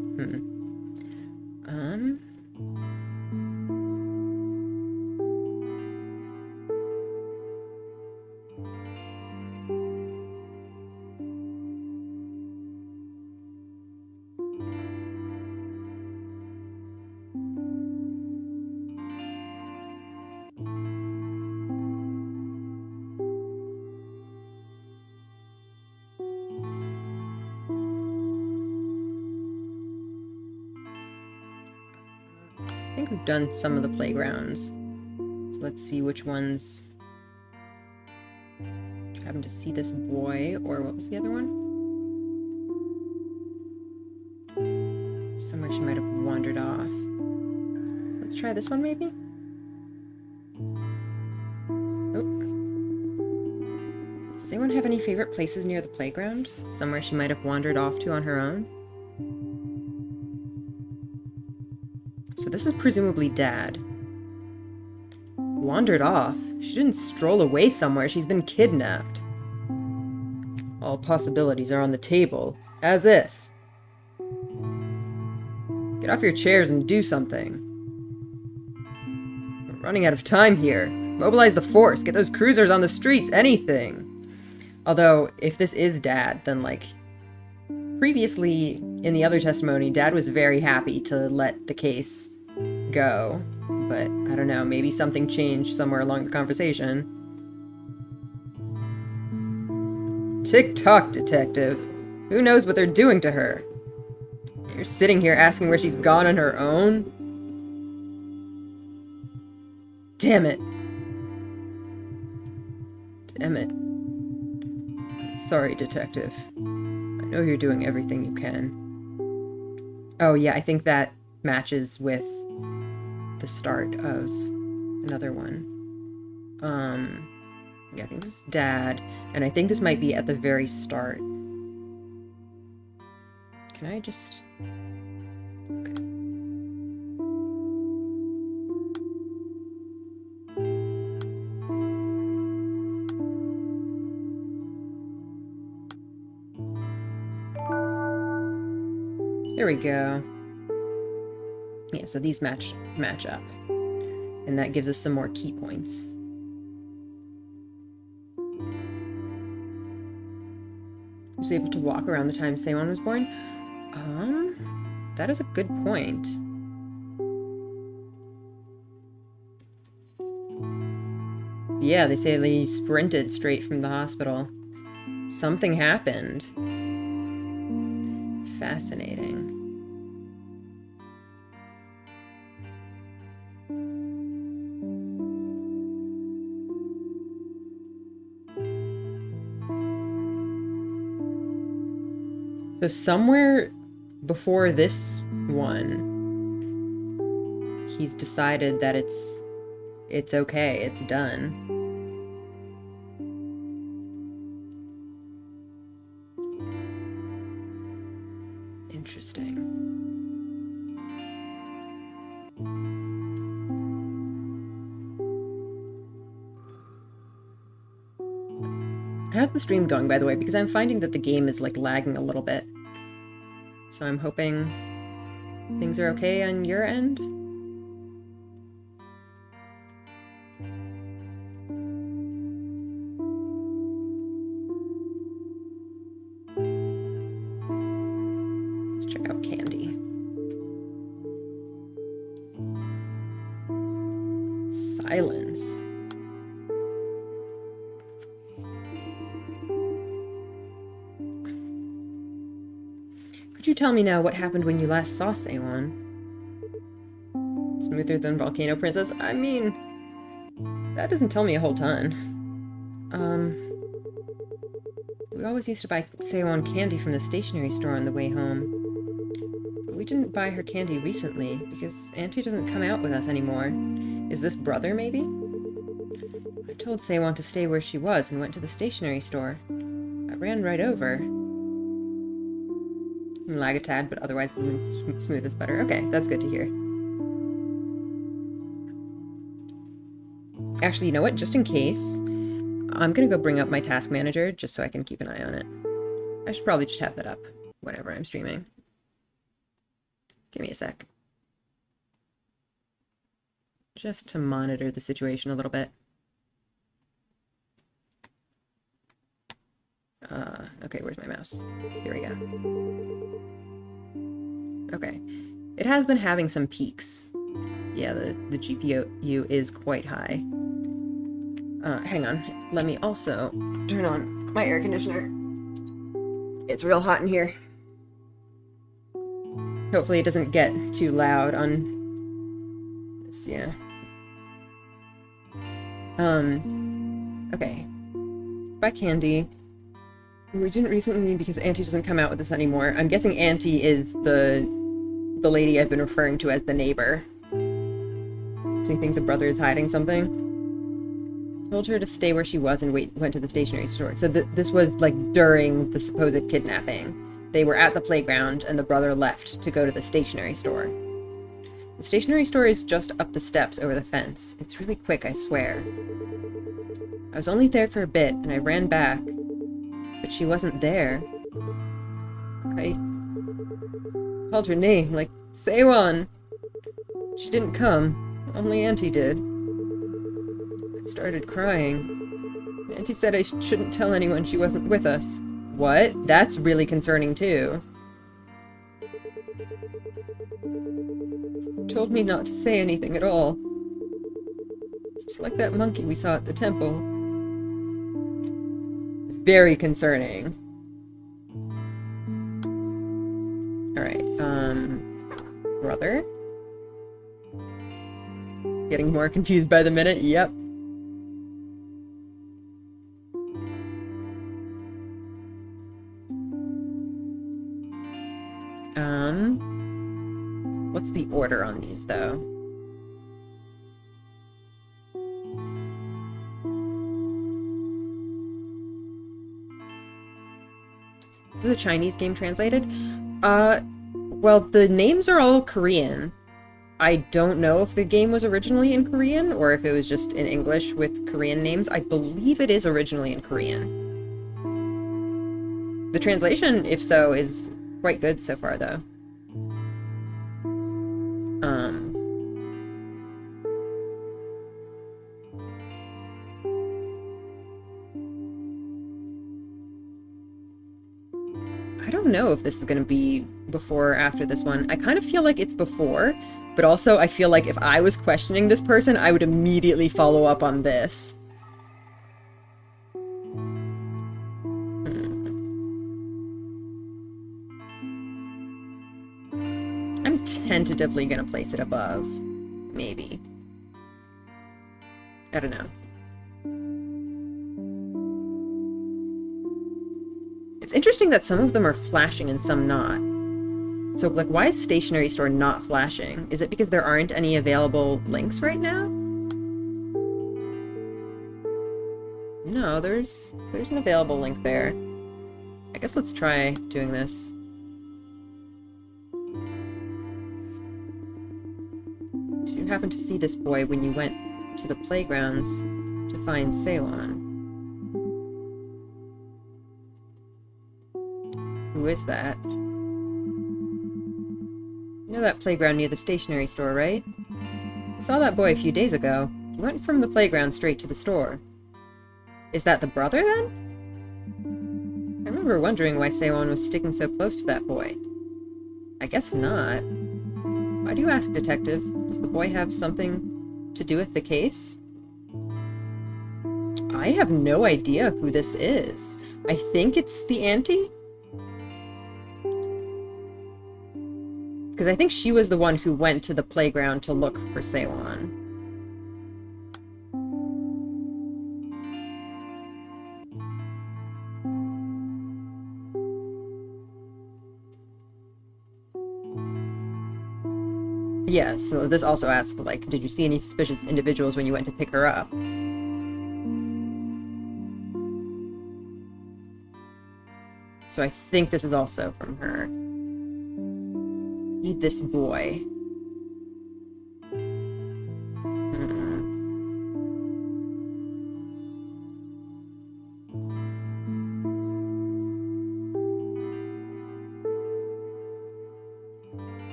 I think we've done some of the playgrounds. So let's see which ones happened to see this boy, or what was the other one? Somewhere she might have wandered off. Let's try this one, maybe? Oh. Does anyone have any favorite places near the playground? Somewhere she might have wandered off to on her own? So this is presumably Dad. Wandered off? She didn't stroll away somewhere, she's been kidnapped. All possibilities are on the table. As if. Get off your chairs and do something. We're running out of time here. Mobilize the force, get those cruisers on the streets, anything. Although, if this is Dad, then, like, previously in the other testimony, Dad was very happy to let the case go. But, I don't know, maybe something changed somewhere along the conversation. Tick-tock, detective. Who knows what they're doing to her? You're sitting here asking where she's gone on her own? Damn it. Damn it. Sorry, detective. I know you're doing everything you can. Oh, yeah, I think that matches with the start of another one. Yeah, I think this is Dad, and I think this might be at the very start. Can I just... Okay. There we go. Yeah, so these match up. And that gives us some more key points. Was able to walk around the time Seowon was born? That is a good point. Yeah, they say they sprinted straight from the hospital. Something happened. Fascinating. So somewhere before this one, he's decided that it's okay, it's done. Interesting. How's the stream going, by the way? Because I'm finding that the game is, like, lagging a little bit. So I'm hoping things are okay on your end. Let's check out Candy. Silence. Could you tell me now what happened when you last saw Seowon? It's Smoother than Volcano Princess? I mean, that doesn't tell me a whole ton. We always used to buy Seowon candy from the stationery store on the way home. But we didn't buy her candy recently, because Auntie doesn't come out with us anymore. Is this brother, maybe? I told Seowon to stay where she was and went to the stationery store. I ran right over. Lag a tad, but otherwise smooth is better. Okay, that's good to hear. Actually, you know what? Just in case, I'm gonna go bring up my task manager just so I can keep an eye on it. I should probably just have that up whenever I'm streaming. Give me a sec. Just to monitor the situation a little bit. Okay, where's my mouse? Here we go. Okay. It has been having some peaks. Yeah, the GPU is quite high. Hang on. Let me also turn on my air conditioner. It's real hot in here. Hopefully it doesn't get too loud on this, yeah. Okay. Buy candy. We didn't recently because Auntie doesn't come out with us anymore. I'm guessing Auntie is the lady I've been referring to as the neighbor. So you think the brother is hiding something? Told her to stay where she was and went to the stationery store. So this was like during the supposed kidnapping. They were at the playground and the brother left to go to the stationery store. The stationery store is just up the steps over the fence. It's really quick, I swear. I was only there for a bit and I ran back, but she wasn't there. I called her name, like, Seowon. She didn't come. Only Auntie did. I started crying. Auntie said I shouldn't tell anyone she wasn't with us. What? That's really concerning, too. Told me not to say anything at all. Just like that monkey we saw at the temple. Very concerning. Alright, brother? Getting more confused by the minute, yep. What's the order on these, though? This is a Chinese game translated? Well, the names are all Korean. I don't know if the game was originally in Korean, or if it was just in English with Korean names. I believe it is originally in Korean. The translation, if so, is quite good so far, though. I don't know if this is going to be before or after this one. I kind of feel like it's before, but also I feel like if I was questioning this person, I would immediately follow up on this. I'm tentatively going to place it above. Maybe. I don't know. It's interesting that some of them are flashing and some not. So, like, why is Stationery Store not flashing? Is it because there aren't any available links right now? No, there's an available link there. I guess let's try doing this. Did you happen to see this boy when you went to the playgrounds to find Seowon? Who is that? You know that playground near the stationery store, right? I saw that boy a few days ago. He went from the playground straight to the store. Is that the brother, then? I remember wondering why Seowon was sticking so close to that boy. I guess not. Why do you ask, Detective? Does the boy have something to do with the case? I have no idea who this is. I think it's the auntie? Because I think she was the one who went to the playground to look for Seowon. Yeah, so this also asks, like, did you see any suspicious individuals when you went to pick her up? So I think this is also from her. Feed this boy.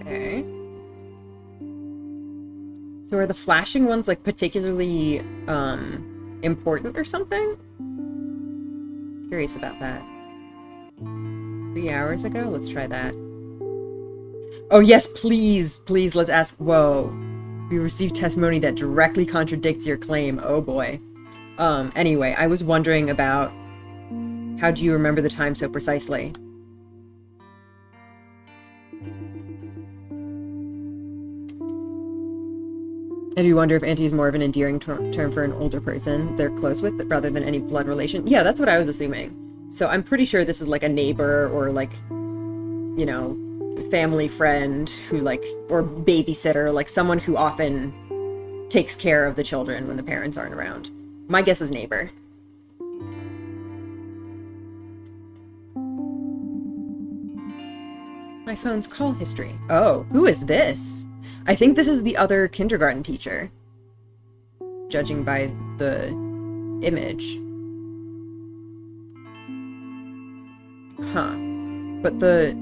Okay. So are the flashing ones, like, particularly, important or something? Curious about that. 3 hours ago? Let's try that. Oh, yes, please! Please, let's ask. Whoa. We received testimony that directly contradicts your claim. Oh, boy. Anyway, I was wondering about how do you remember the time so precisely? And do you wonder if auntie is more of an endearing term for an older person they're close with, rather than any blood relation? Yeah, that's what I was assuming. So I'm pretty sure this is like a neighbor or like, you know, family friend who like, or babysitter, like someone who often takes care of the children when the parents aren't around. My guess is neighbor. My phone's call history. Oh, who is this? I think this is the other kindergarten teacher, judging by the image. Huh. But the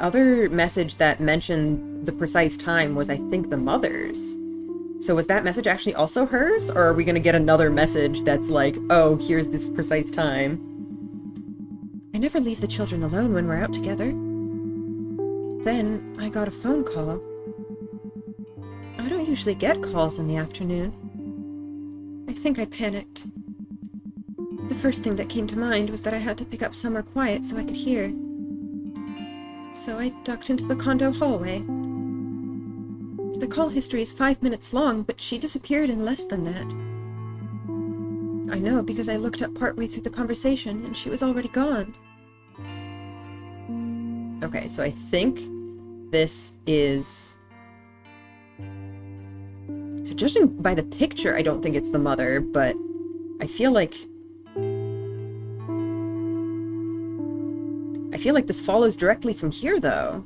other message that mentioned the precise time was, I think, the mother's. So was that message actually also hers? Or are we going to get another message that's like, oh, here's this precise time? I never leave the children alone when we're out together. Then I got a phone call. I don't usually get calls in the afternoon. I think I panicked. The first thing that came to mind was that I had to pick up somewhere quiet so I could hear. So I ducked into the condo hallway. The call history is 5 minutes long, but she disappeared in less than that. I know because I looked up partway through the conversation and she was already gone. Okay, so I think this is... So judging by the picture, I don't think it's the mother, but I feel like this follows directly from here, though.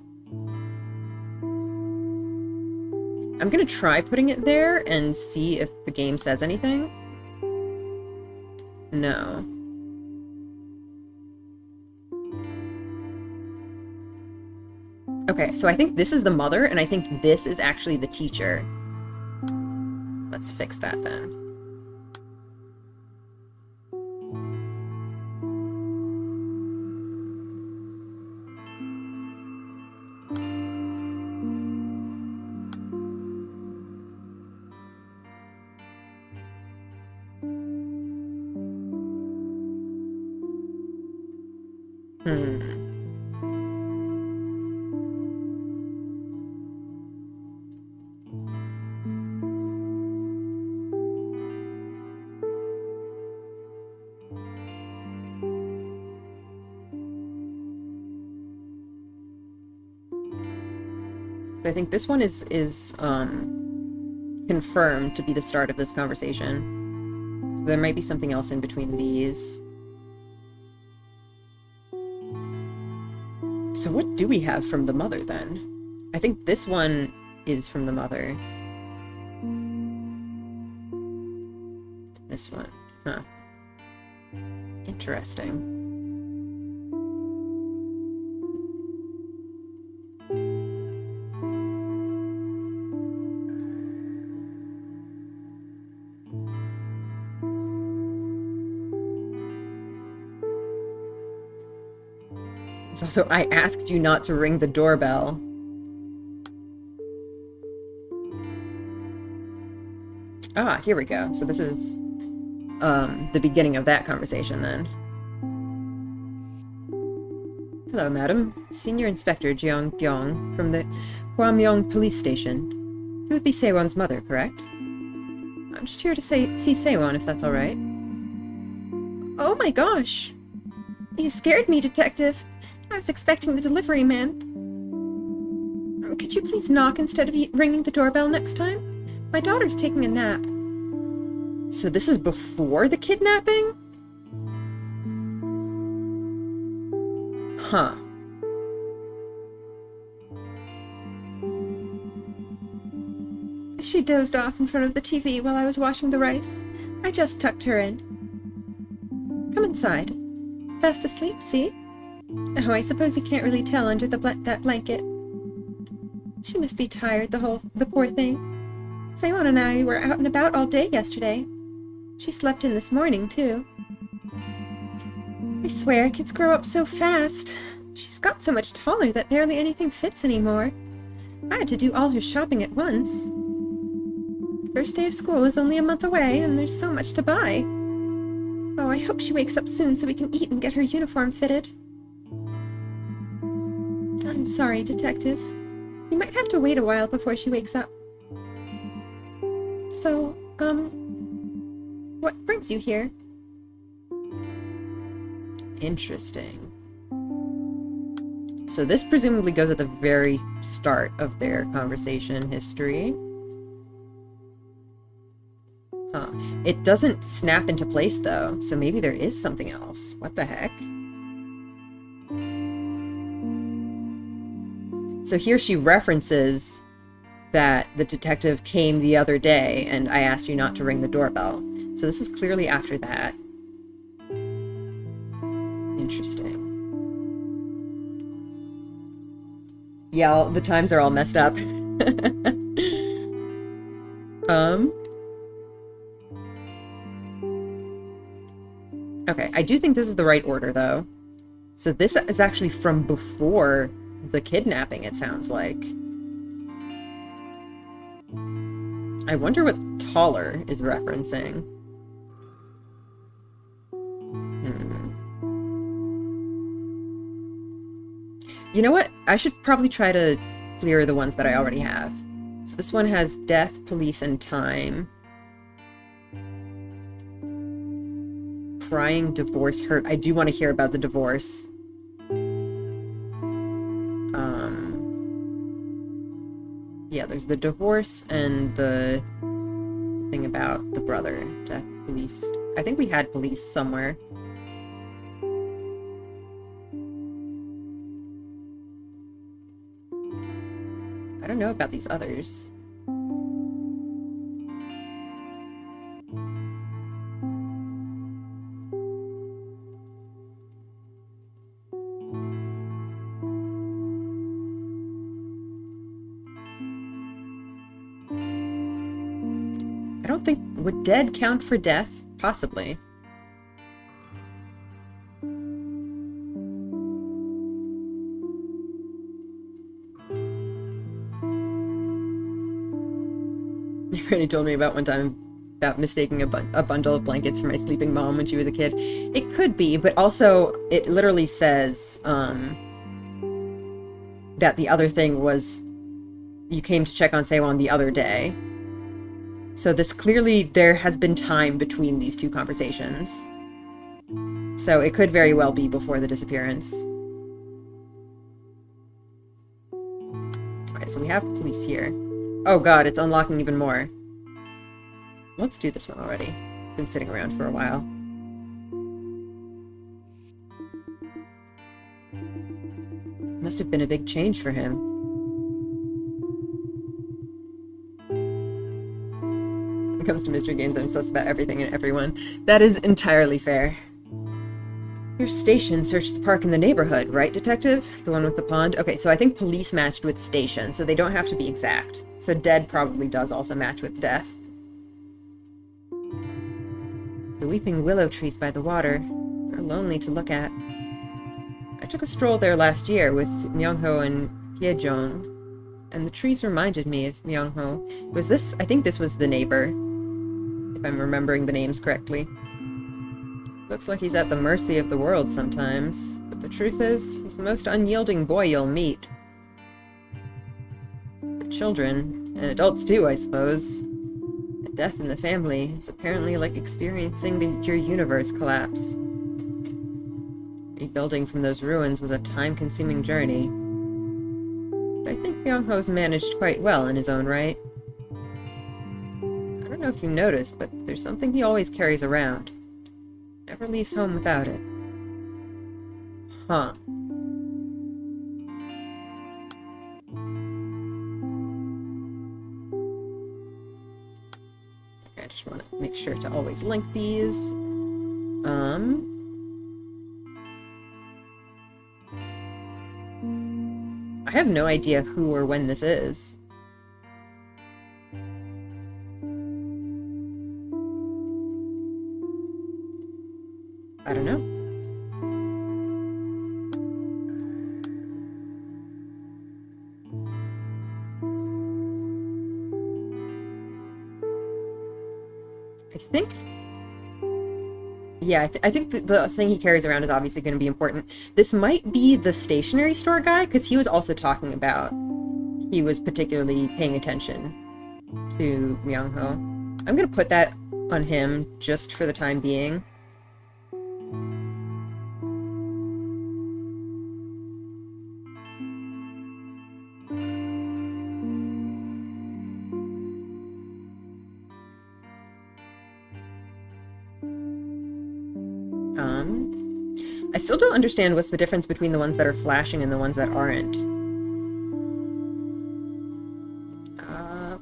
I'm gonna try putting it there and see if the game says anything. No. Okay, so I think this is the mother, and I think this is actually the teacher. Let's fix that then. So I think this one is confirmed to be the start of this conversation. So there might be something else in between these. So what do we have from the mother, then? I think this one is from the mother. This one. Huh. Interesting. Also, I asked you not to ring the doorbell. Ah, here we go. So this is the beginning of that conversation then. Hello, madam. Senior Inspector Jeon Gyeong from the Hwamyong police station. You would be Seowon's mother, correct? I'm just here to see Seowon, if that's alright. Oh my gosh! You scared me, Detective. I was expecting the delivery man. Could you please knock instead of ringing the doorbell next time? My daughter's taking a nap. So this is before the kidnapping? Huh. She dozed off in front of the TV while I was washing the rice. I just tucked her in. Come inside. Fast asleep, see? Oh, I suppose you can't really tell under that blanket. She must be tired, the poor thing. Seowon and I were out and about all day yesterday. She slept in this morning, too. I swear, kids grow up so fast. She's got so much taller that barely anything fits anymore. I had to do all her shopping at once. First day of school is only a month away, and there's so much to buy. Oh, I hope she wakes up soon so we can eat and get her uniform fitted. I'm sorry, Detective. You might have to wait a while before she wakes up. So, what brings you here? Interesting. So this presumably goes at the very start of their conversation history. Huh. It doesn't snap into place, though, so maybe there is something else. What the heck? So here she references that the detective came the other day and I asked you not to ring the doorbell. So this is clearly after that. Interesting. Yeah, the times are all messed up. Okay, I do think this is the right order, though. So this is actually from before the kidnapping, it sounds like. I wonder what taller is referencing. You know what? I should probably try to clear the ones that I already have. So this one has death, police, and time. Crying, divorce, hurt. I do want to hear about the divorce. Yeah, there's the divorce and the thing about the brother. Death, police. I think we had police somewhere. I don't know about these others. I don't think... Would dead count for death? Possibly. Already told me about one time about mistaking a bundle of blankets for my sleeping mom when she was a kid. It could be, but also it literally says that the other thing was you came to check on Seowon the other day. So this clearly, there has been time between these two conversations. So it could very well be before the disappearance. Okay, so we have police here. Oh god, it's unlocking even more. Let's do this one already. It's been sitting around for a while. Must have been a big change for him. When it comes to mystery games, I'm sus about everything and everyone. That is entirely fair. Your station searched the park in the neighborhood, right, Detective? The one with the pond? Okay, so I think police matched with station, so they don't have to be exact. So dead probably does also match with death. The weeping willow trees by the water. They're lonely to look at. I took a stroll there last year with Myungho and Hyejeong, and the trees reminded me of Myungho. Was this... I think this was the neighbor, if I'm remembering the names correctly. Looks like he's at the mercy of the world sometimes. The But the truth is, he's the most unyielding boy you'll meet. But children, and adults too, I suppose. A death in the family is apparently like experiencing your universe collapse. Rebuilding from those ruins was a time-consuming journey. But I think Byung-ho's managed quite well in his own right. I don't know if you noticed, but there's something he always carries around. Never leaves home without it. Huh. Okay, I just want to make sure to always link these. I have no idea who or when this is. I don't know. I think... Yeah, I think the thing he carries around is obviously going to be important. This might be the stationery store guy, because he was also talking about he was particularly paying attention to Myung-ho. I'm going to put that on him just for the time being. I still don't understand what's the difference between the ones that are flashing and the ones that aren't.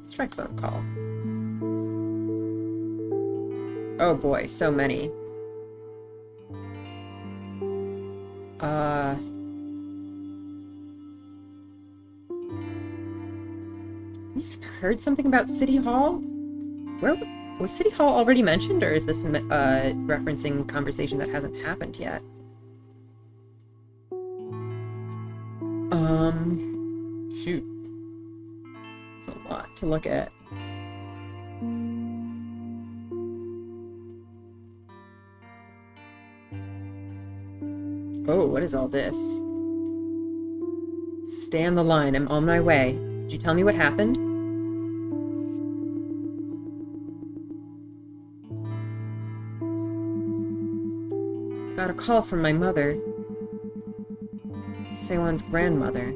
Let's try phone call. Oh boy, so many. You heard something about City Hall? Where was City Hall already mentioned, or is this referencing conversation that hasn't happened yet? Shoot. It's a lot to look at. Oh, what is all this? Stay on the line, I'm on my way. Could you tell me what happened? I got a call from my mother. Seowon's grandmother.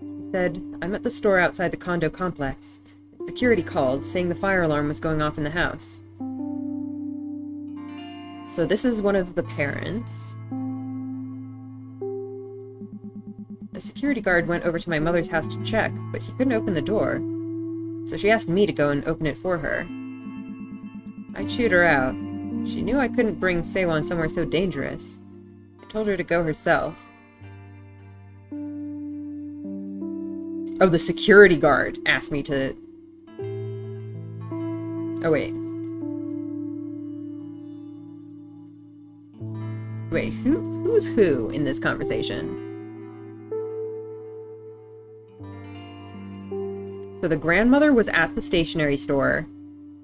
She said, I'm at the store outside the condo complex. Security called, saying the fire alarm was going off in the house. So this is one of the parents. A security guard went over to my mother's house to check, but he couldn't open the door. So she asked me to go and open it for her. I chewed her out. She knew I couldn't bring Seowon somewhere so dangerous. I told her to go herself. Oh, the security guard asked me to... Oh, wait. Wait, who's who in this conversation? So the grandmother was at the stationery store.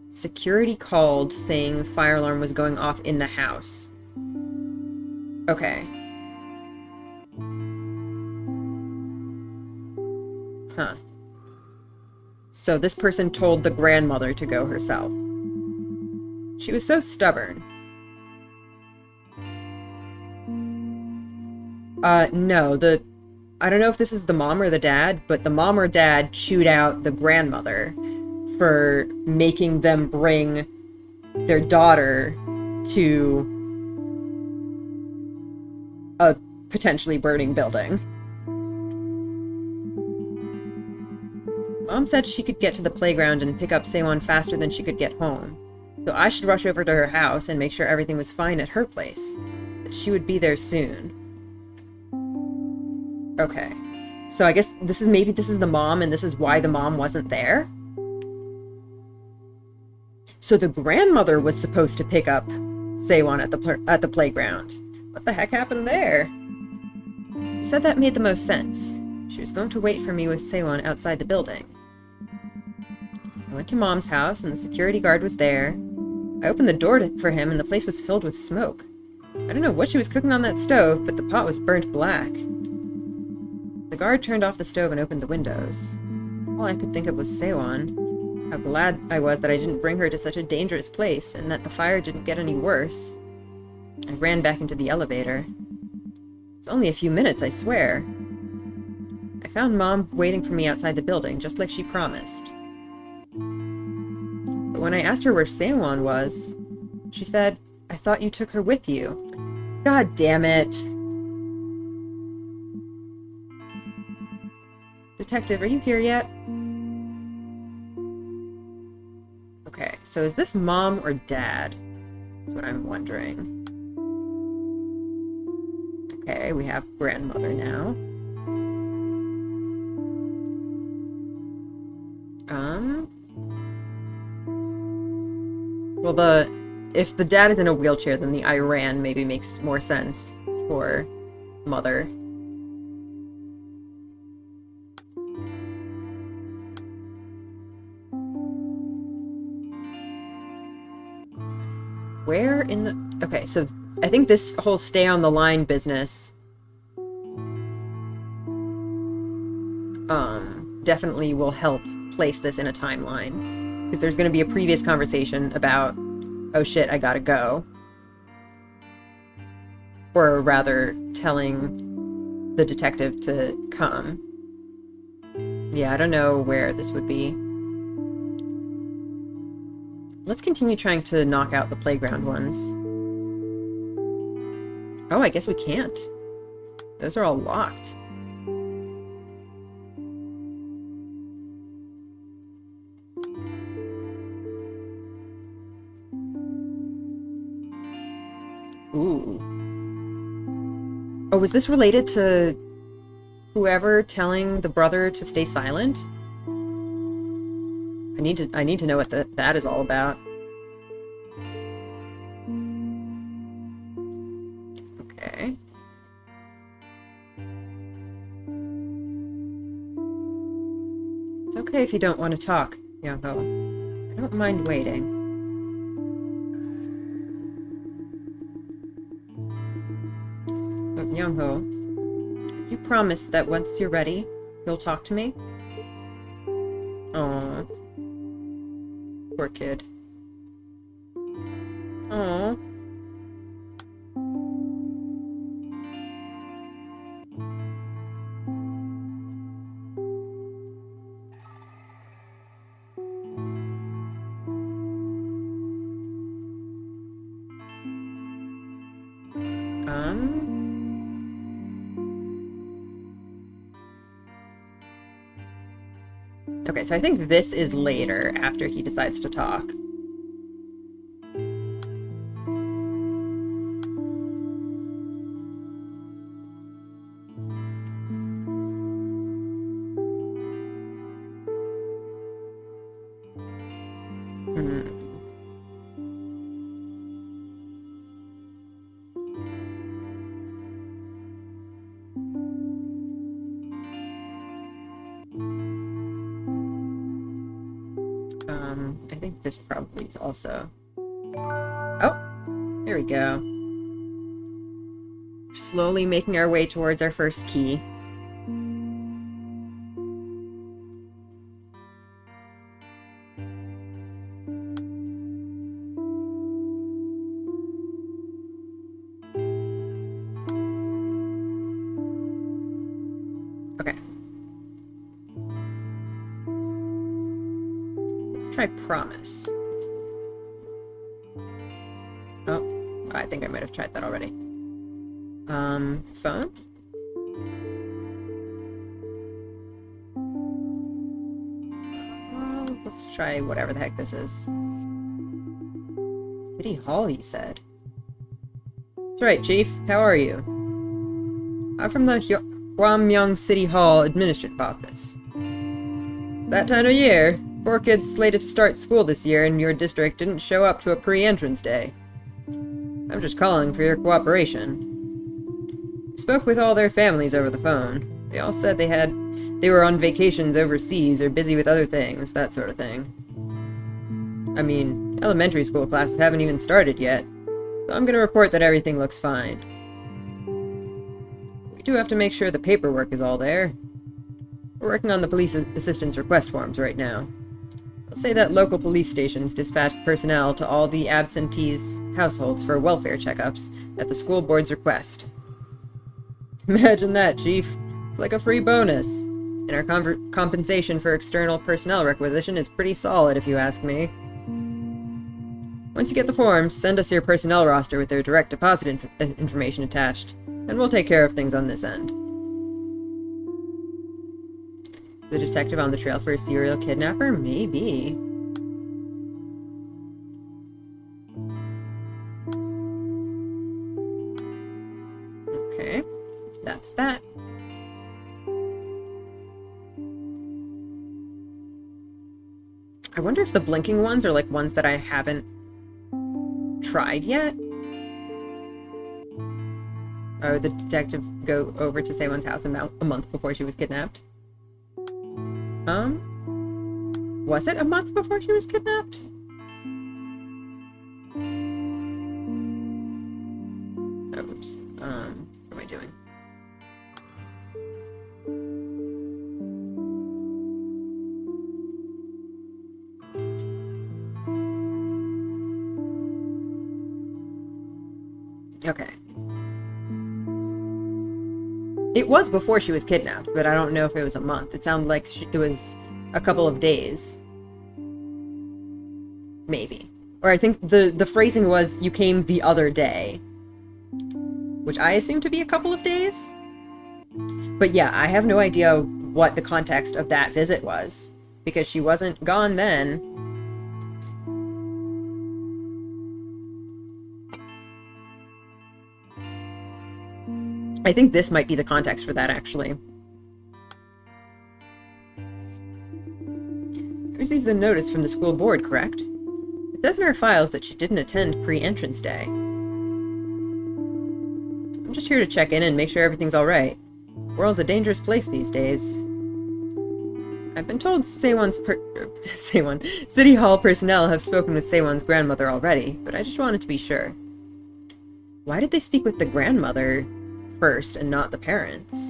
Security called saying the fire alarm was going off in the house. Okay. Huh. So this person told the grandmother to go herself. She was so stubborn. No, I don't know if this is the mom or the dad, but the mom or dad chewed out the grandmother for making them bring their daughter to a potentially burning building. Mom said she could get to the playground and pick up Seowon faster than she could get home, so I should rush over to her house and make sure everything was fine at her place, that she would be there soon. Okay, so I guess maybe this is the mom, and this is why the mom wasn't there? So the grandmother was supposed to pick up Seowon at the playground. What the heck happened there? She said that made the most sense. She was going to wait for me with Seowon outside the building. I went to Mom's house, and the security guard was there. I opened the door for him, and the place was filled with smoke. I don't know what she was cooking on that stove, but the pot was burnt black. The guard turned off the stove and opened the windows. All I could think of was Seowon. How glad I was that I didn't bring her to such a dangerous place, and that the fire didn't get any worse. I ran back into the elevator. It's only a few minutes, I swear. I found Mom waiting for me outside the building, just like she promised. But when I asked her where Seowon was, she said, "I thought you took her with you." God damn it! Detective, are you here yet? Okay, so is this Mom or Dad? That's what I'm wondering. Okay, we have grandmother now. Well, if the dad is in a wheelchair, then the Iran maybe makes more sense for mother. Where in the... Okay, so I think this whole stay on the line business definitely will help place this in a timeline. Because there's going to be a previous conversation about, oh shit, I gotta go. Or rather, telling the detective to come. Yeah, I don't know where this would be. Let's continue trying to knock out the playground ones. Oh, I guess we can't. Those are all locked. Ooh. Oh, was this related to whoever telling the brother to stay silent? I need to know what that is all about. Okay. It's okay if you don't want to talk, Young-ho. I don't mind waiting. But Young-ho, could you promise that once you're ready, you'll talk to me? Aww. Poor kid. Aww. Okay, so I think this is later, after he decides to talk. I think this probably is also... Oh! There we go. Slowly making our way towards our first key. Okay. Try promise. Oh, I think I might have tried that already. Phone? Let's try whatever the heck this is. City Hall, you said. That's right, Chief. How are you? I'm from the Hwamyong City Hall Administrative Office. It's that time of year. 4 kids slated to start school this year in your district didn't show up to a pre-entrance day. I'm just calling for your cooperation. I spoke with all their families over the phone. They all said they were on vacations overseas or busy with other things, that sort of thing. I mean, elementary school classes haven't even started yet. So I'm gonna report that everything looks fine. We do have to make sure the paperwork is all there. We're working on the police assistance request forms right now. I'll say that local police stations dispatch personnel to all the absentees' households for welfare checkups at the school board's request. Imagine that, Chief. It's like a free bonus. And our compensation for external personnel requisition is pretty solid, if you ask me. Once you get the forms, send us your personnel roster with their direct deposit information attached, and we'll take care of things on this end. The detective on the trail for a serial kidnapper? Maybe. Okay, that's that. I wonder if the blinking ones are like ones that I haven't tried yet. Oh, the detective go over to Seowon's house a month before she was kidnapped. Was it a month before she was kidnapped? Oops. What am I doing? Okay. It was before she was kidnapped, but I don't know if it was a month. It sounded like it was a couple of days. Maybe. Or I think the phrasing was, you came the other day. Which I assume to be a couple of days. But yeah, I have no idea what the context of that visit was. Because she wasn't gone then. I think this might be the context for that, actually. I received the notice from the school board, correct? It says in our files that she didn't attend pre-entrance day. I'm just here to check in and make sure everything's alright. The world's a dangerous place these days. I've been told Seowon's City Hall personnel have spoken with Seowon's grandmother already, but I just wanted to be sure. Why did they speak with the grandmother first and not the parents?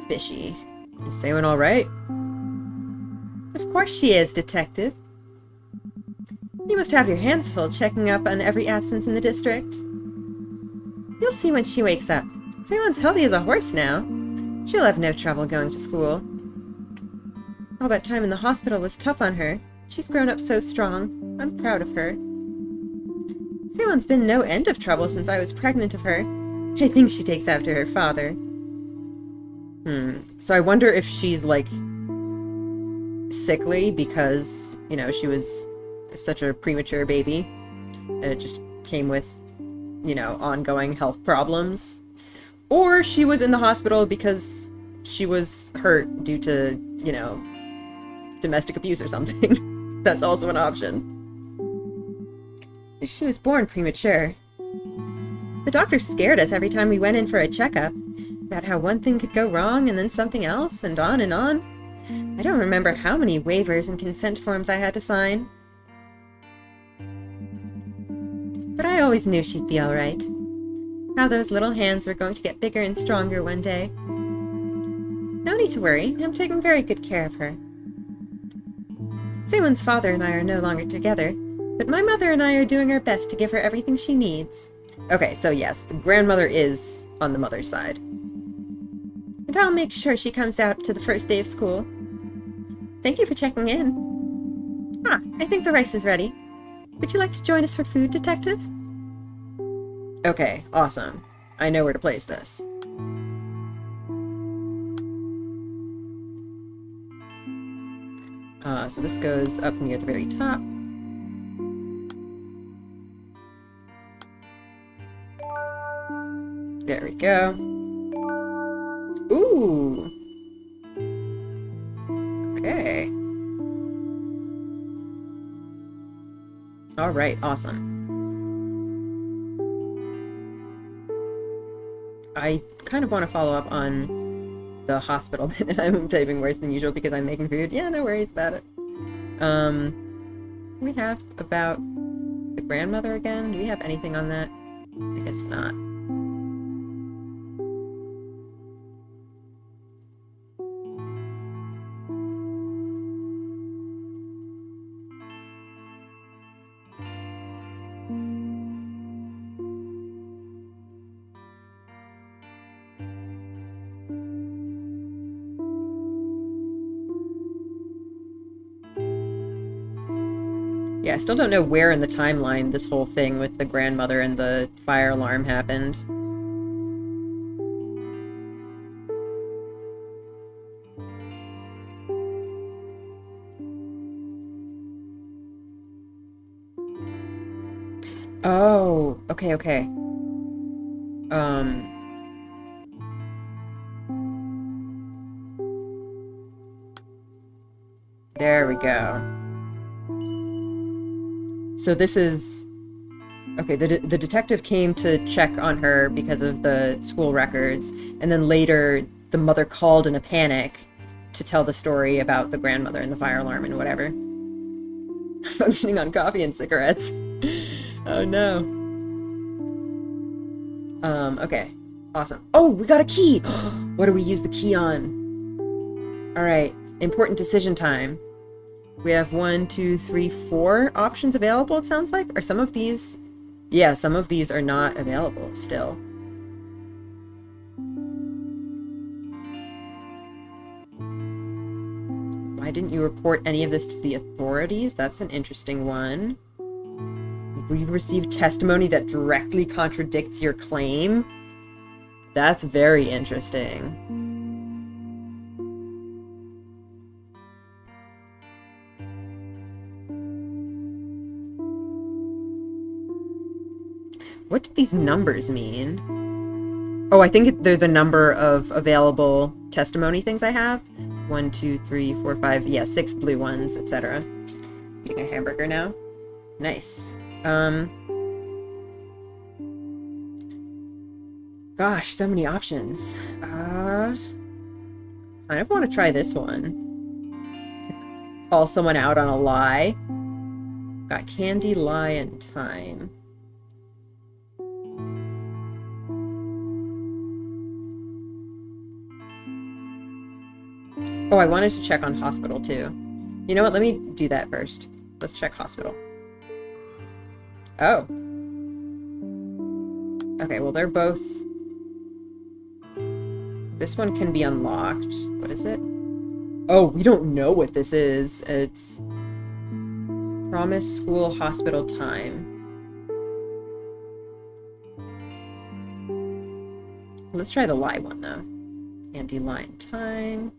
Fishy. Is Seowon alright? Of course she is, Detective. You must have your hands full checking up on every absence in the district. You'll see when she wakes up. Seowon's healthy as a horse now. She'll have no trouble going to school. All that time in the hospital was tough on her. She's grown up so strong. I'm proud of her. Seowon's been no end of trouble since I was pregnant of her. I think she takes after her father. So I wonder if she's, like, sickly because, you know, she was such a premature baby. And it just came with, you know, ongoing health problems. Or she was in the hospital because she was hurt due to, you know, domestic abuse or something. That's also an option. She was born premature. The doctor scared us every time we went in for a checkup, about how one thing could go wrong and then something else, and on and on. I don't remember how many waivers and consent forms I had to sign. But I always knew she'd be alright. How those little hands were going to get bigger and stronger one day. No need to worry, I'm taking very good care of her. Seowon's father and I are no longer together, but my mother and I are doing our best to give her everything she needs. Okay, so yes, the grandmother is on the mother's side. And I'll make sure she comes out to the first day of school. Thank you for checking in. Ah, I think the rice is ready. Would you like to join us for food, Detective? Okay, awesome. I know where to place this. So this goes up near the very top. There we go. Ooh! Okay. Alright, awesome. I kind of want to follow up on the hospital bit. I'm typing worse than usual because I'm making food. Yeah, no worries about it. We have about The grandmother again? Do we have anything on that? I guess not. Yeah, I still don't know where in the timeline this whole thing with the grandmother and the fire alarm happened. Oh, okay, okay. There we go. So this is... Okay, the detective came to check on her because of the school records, and then later the mother called in a panic to tell the story about the grandmother and the fire alarm and whatever. Functioning on coffee and cigarettes. Oh no. Okay. Awesome. Oh, we got a key! What do we use the key on? Alright, important decision time. We have 1, 2, 3, 4 options available, it sounds like? Are some of these... Yeah, some of these are not available still. Why didn't you report any of this to the authorities? That's an interesting one. We received testimony that directly contradicts your claim? That's very interesting. What do these numbers mean? Oh, I think they're the number of available testimony things I have. 1, 2, 3, 4, 5, yeah, 6 blue ones, etc. Eating a hamburger now. Nice. Gosh, so many options. I kind of want to try this one. To call someone out on a lie. Got candy, lie, and time. Oh, I wanted to check on hospital, too. You know what? Let me do that first. Let's check hospital. Oh. Okay, well, they're both... This one can be unlocked. What is it? Oh, we don't know what this is. It's... Promise school hospital time. Let's try the lie one, though. Candy, line, time...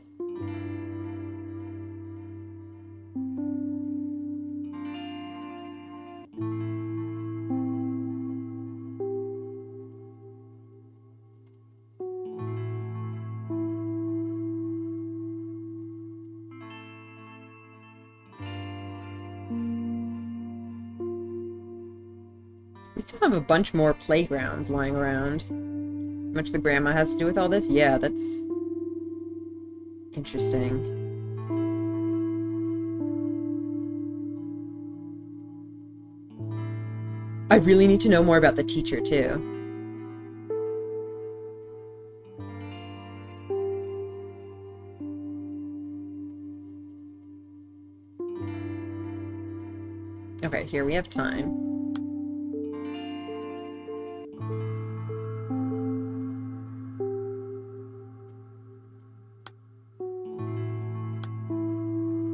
We still have a bunch more playgrounds lying around. How much the grandma has to do with all this? Yeah, that's... interesting. I really need to know more about the teacher, too. Okay, here we have time.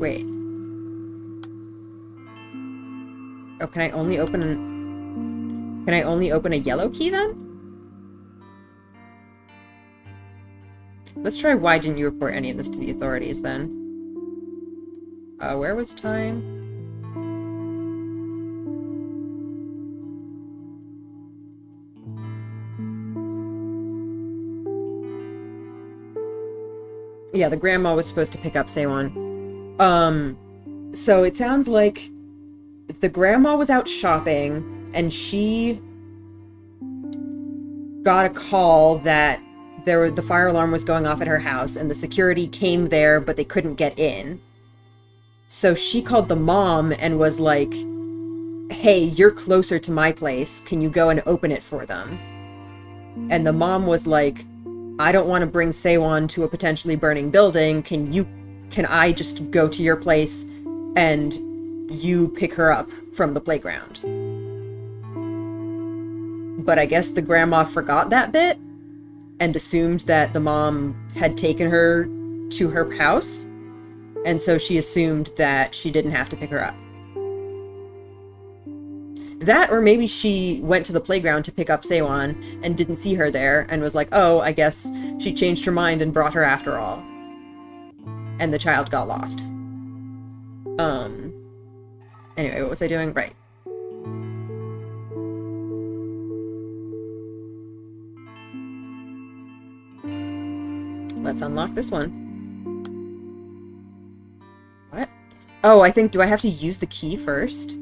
Wait. Oh, can I only open Can I only open a yellow key then? Let's try why didn't you report any of this to the authorities then? Where was time? Yeah, the grandma was supposed to pick up Seowon. So it sounds like the grandma was out shopping and she got a call that the fire alarm was going off at her house and the security came there, but they couldn't get in. So she called the mom and was like, hey, you're closer to my place. Can you go and open it for them? And the mom was like, I don't want to bring Seowon to a potentially burning building. Can I just go to your place and you pick her up from the playground? But I guess the grandma forgot that bit and assumed that the mom had taken her to her house. And so she assumed that she didn't have to pick her up. That, or maybe she went to the playground to pick up Seowon and didn't see her there and was like, oh, I guess she changed her mind and brought her after all. And the child got lost. Anyway, what was I doing? Right. Let's unlock this one. What? Oh, I think, do I have to use the key first?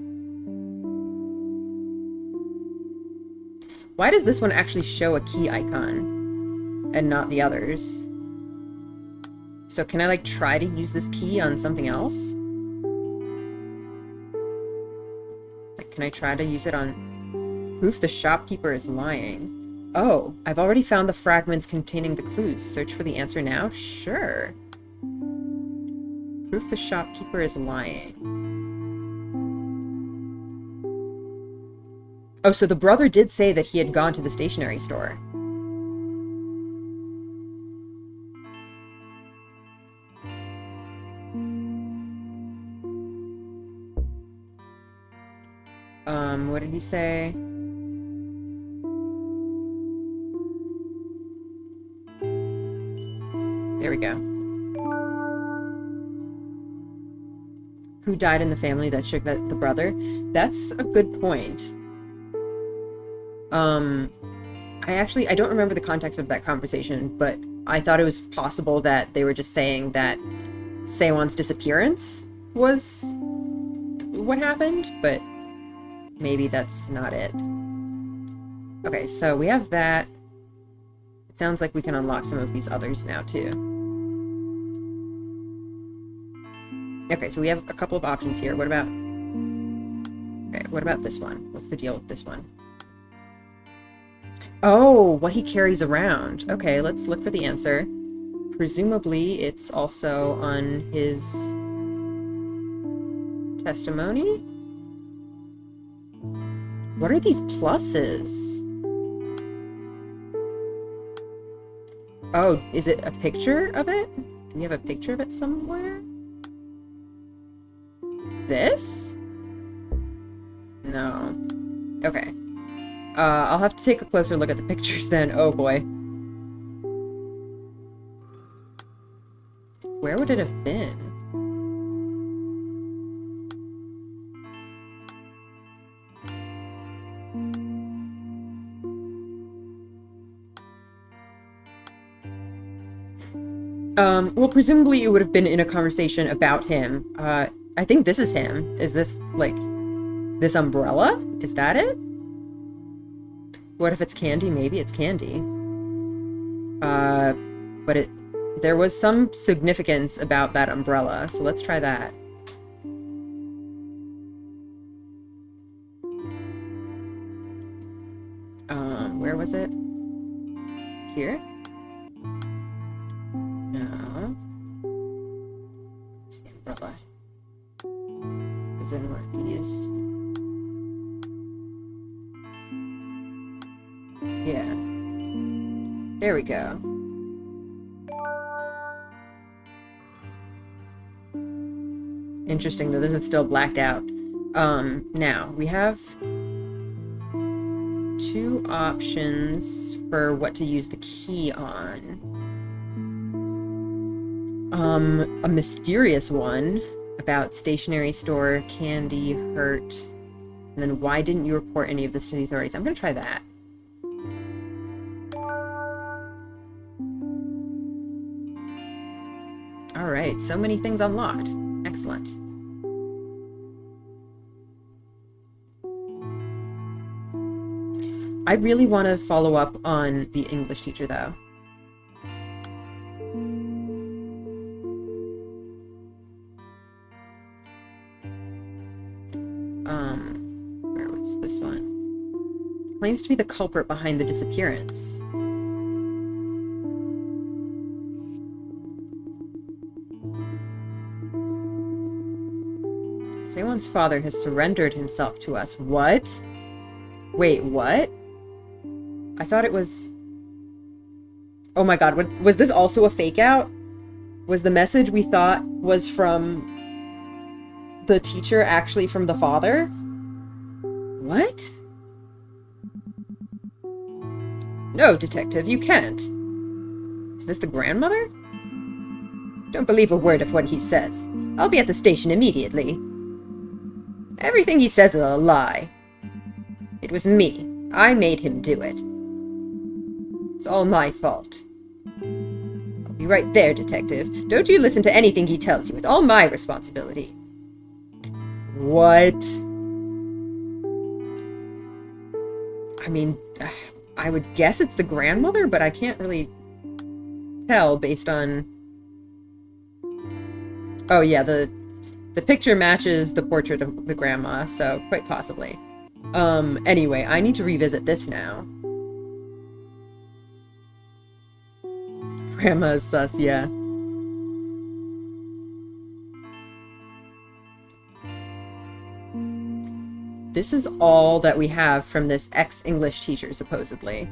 Why does this one actually show a key icon and not the others? So can I, like, try to use this key on something else? Like, can I try to use it on proof the shopkeeper is lying? Oh, I've already found the fragments containing the clues. Search for the answer now? Sure. Proof the shopkeeper is lying. Oh, so the brother did say that he had gone to the stationery store. What did he say? There we go. Who died in the family that shook the brother? That's a good point. I don't remember the context of that conversation, but I thought it was possible that they were just saying that Seowon's disappearance was what happened, but maybe that's not it. Okay, so we have that. It sounds like we can unlock some of these others now, too. Okay, so we have a couple of options here. What about... Okay, what about this one? What's the deal with this one? Oh, what he carries around. Okay, let's look for the answer. Presumably, it's also on his testimony? What are these pluses? Oh, is it a picture of it? Do we have a picture of it somewhere? This? No. Okay. I'll have to take a closer look at the pictures then. Oh boy. Where would it have been? Well, presumably it would have been in a conversation about him. I think this is him. Is this, like, this umbrella? Is that it? What if it's Candy? Maybe it's Candy. But there was some significance about that umbrella, so let's try that. Where was it? Here? No. It's the umbrella. Is there more of these? Yeah. There we go. Interesting that this is still blacked out. Now, we have two options for what to use the key on. A mysterious one about stationery store, Candy, hurt. And then why didn't you report any of this to the authorities? I'm gonna try that. Alright, so many things unlocked. Excellent. I really want to follow up on the English teacher, though. claims to be the culprit behind the disappearance. Seowon's father has surrendered himself to us. What? Wait, what? I thought it was... Oh my god, was this also a fake out? Was the message we thought was from the teacher actually from the father? What? No, detective, you can't. Is this the grandmother? Don't believe a word of what he says. I'll be at the station immediately. Everything he says is a lie. It was me. I made him do it. It's all my fault. I'll be right there, detective. Don't you listen to anything he tells you. It's all my responsibility. What? I mean, I would guess it's the grandmother, but I can't really tell based on... Oh yeah, the picture matches the portrait of the grandma, so quite possibly. Anyway, I need to revisit this now. Grandma's sus, yeah. This is all that we have from this ex-English teacher, supposedly.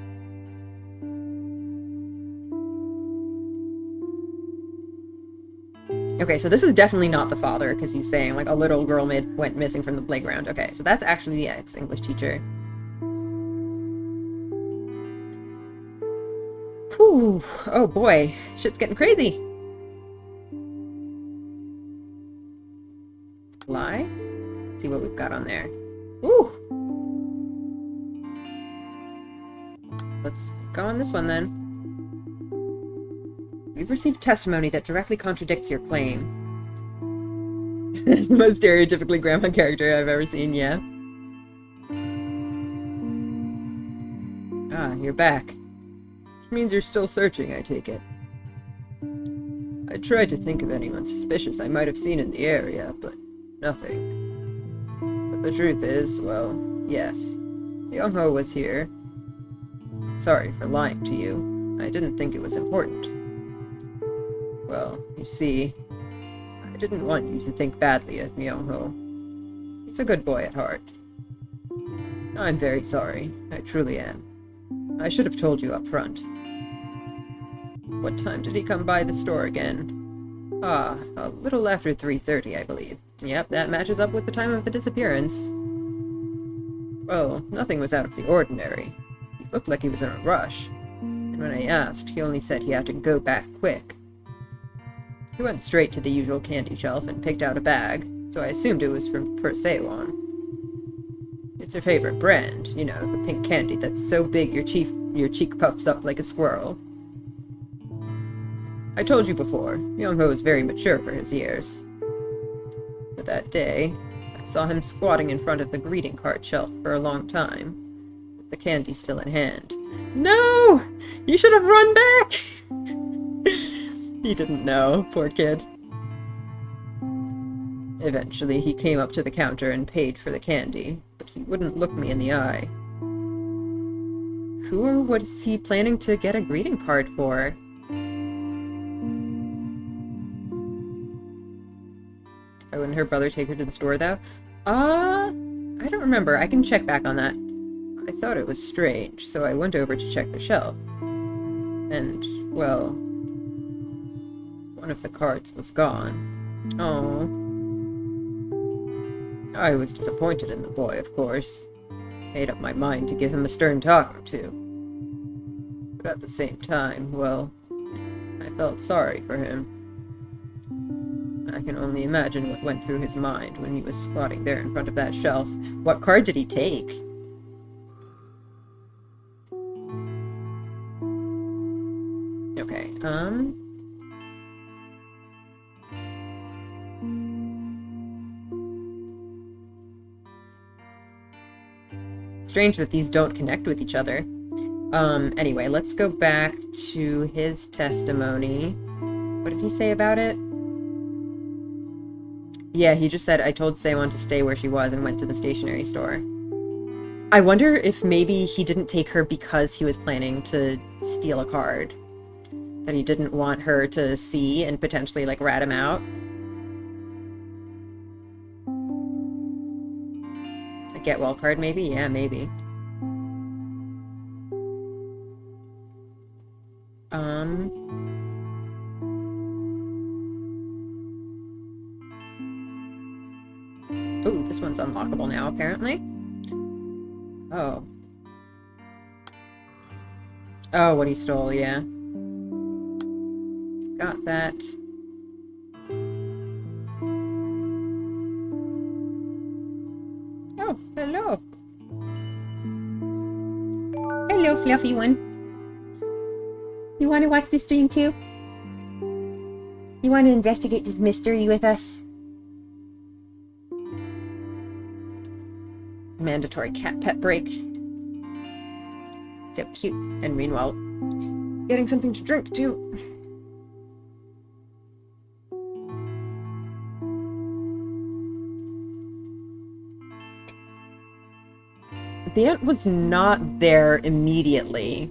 Okay, so this is definitely not the father, because he's saying, like, a little girl went missing from the playground. Okay, so that's actually the ex-English teacher. Whew. Oh boy, shit's getting crazy. Lie? Let's see what we've got on there. Ooh! Let's go on this one, then. We've received testimony that directly contradicts your claim. That's the most stereotypically grandma character I've ever seen, yeah. Ah, you're back. Which means you're still searching, I take it. I tried to think of anyone suspicious I might have seen in the area, but nothing. But the truth is, well, yes. Young-ho was here. Sorry for lying to you. I didn't think it was important. Well, you see, I didn't want you to think badly of Myung-ho. He's a good boy at heart. I'm very sorry. I truly am. I should have told you up front. What time did he come by the store again? Ah, a little after 3:30, I believe. Yep, that matches up with the time of the disappearance. Well, nothing was out of the ordinary. He looked like he was in a rush. And when I asked, he only said he had to go back quick. He went straight to the usual candy shelf and picked out a bag, so I assumed it was for Seowon. It's her favorite brand, you know, the pink candy that's so big your cheek puffs up like a squirrel. I told you before, Young-ho is very mature for his years. But that day, I saw him squatting in front of the greeting card shelf for a long time, with the candy still in hand. No! You should have run back! He didn't know, poor kid. Eventually, he came up to the counter and paid for the candy, but he wouldn't look me in the eye. Who or what is he planning to get a greeting card for? Oh, wouldn't her brother take her to the store, though? I don't remember. I can check back on that. I thought it was strange, so I went over to check the shelf. And, well... one of the cards was gone. Oh. I was disappointed in the boy, of course. Made up my mind to give him a stern talk or two. But at the same time, well, I felt sorry for him. I can only imagine what went through his mind when he was squatting there in front of that shelf. What card did he take? Okay, strange that these don't connect with each other. Anyway, let's go back to his testimony. What did he say about it? Yeah, he just said, I told Seowon to stay where she was and went to the stationery store. I wonder if maybe he didn't take her because he was planning to steal a card. That he didn't want her to see and potentially, like, rat him out. A get well card, maybe? Yeah, maybe. Ooh, this one's unlockable now, apparently. Oh. Oh, what he stole, yeah. Got that. Oh, hello. Hello, fluffy one. You want to watch the stream too? You want to investigate this mystery with us? Mandatory cat pet break. So cute. And meanwhile, getting something to drink too. The aunt was not there immediately.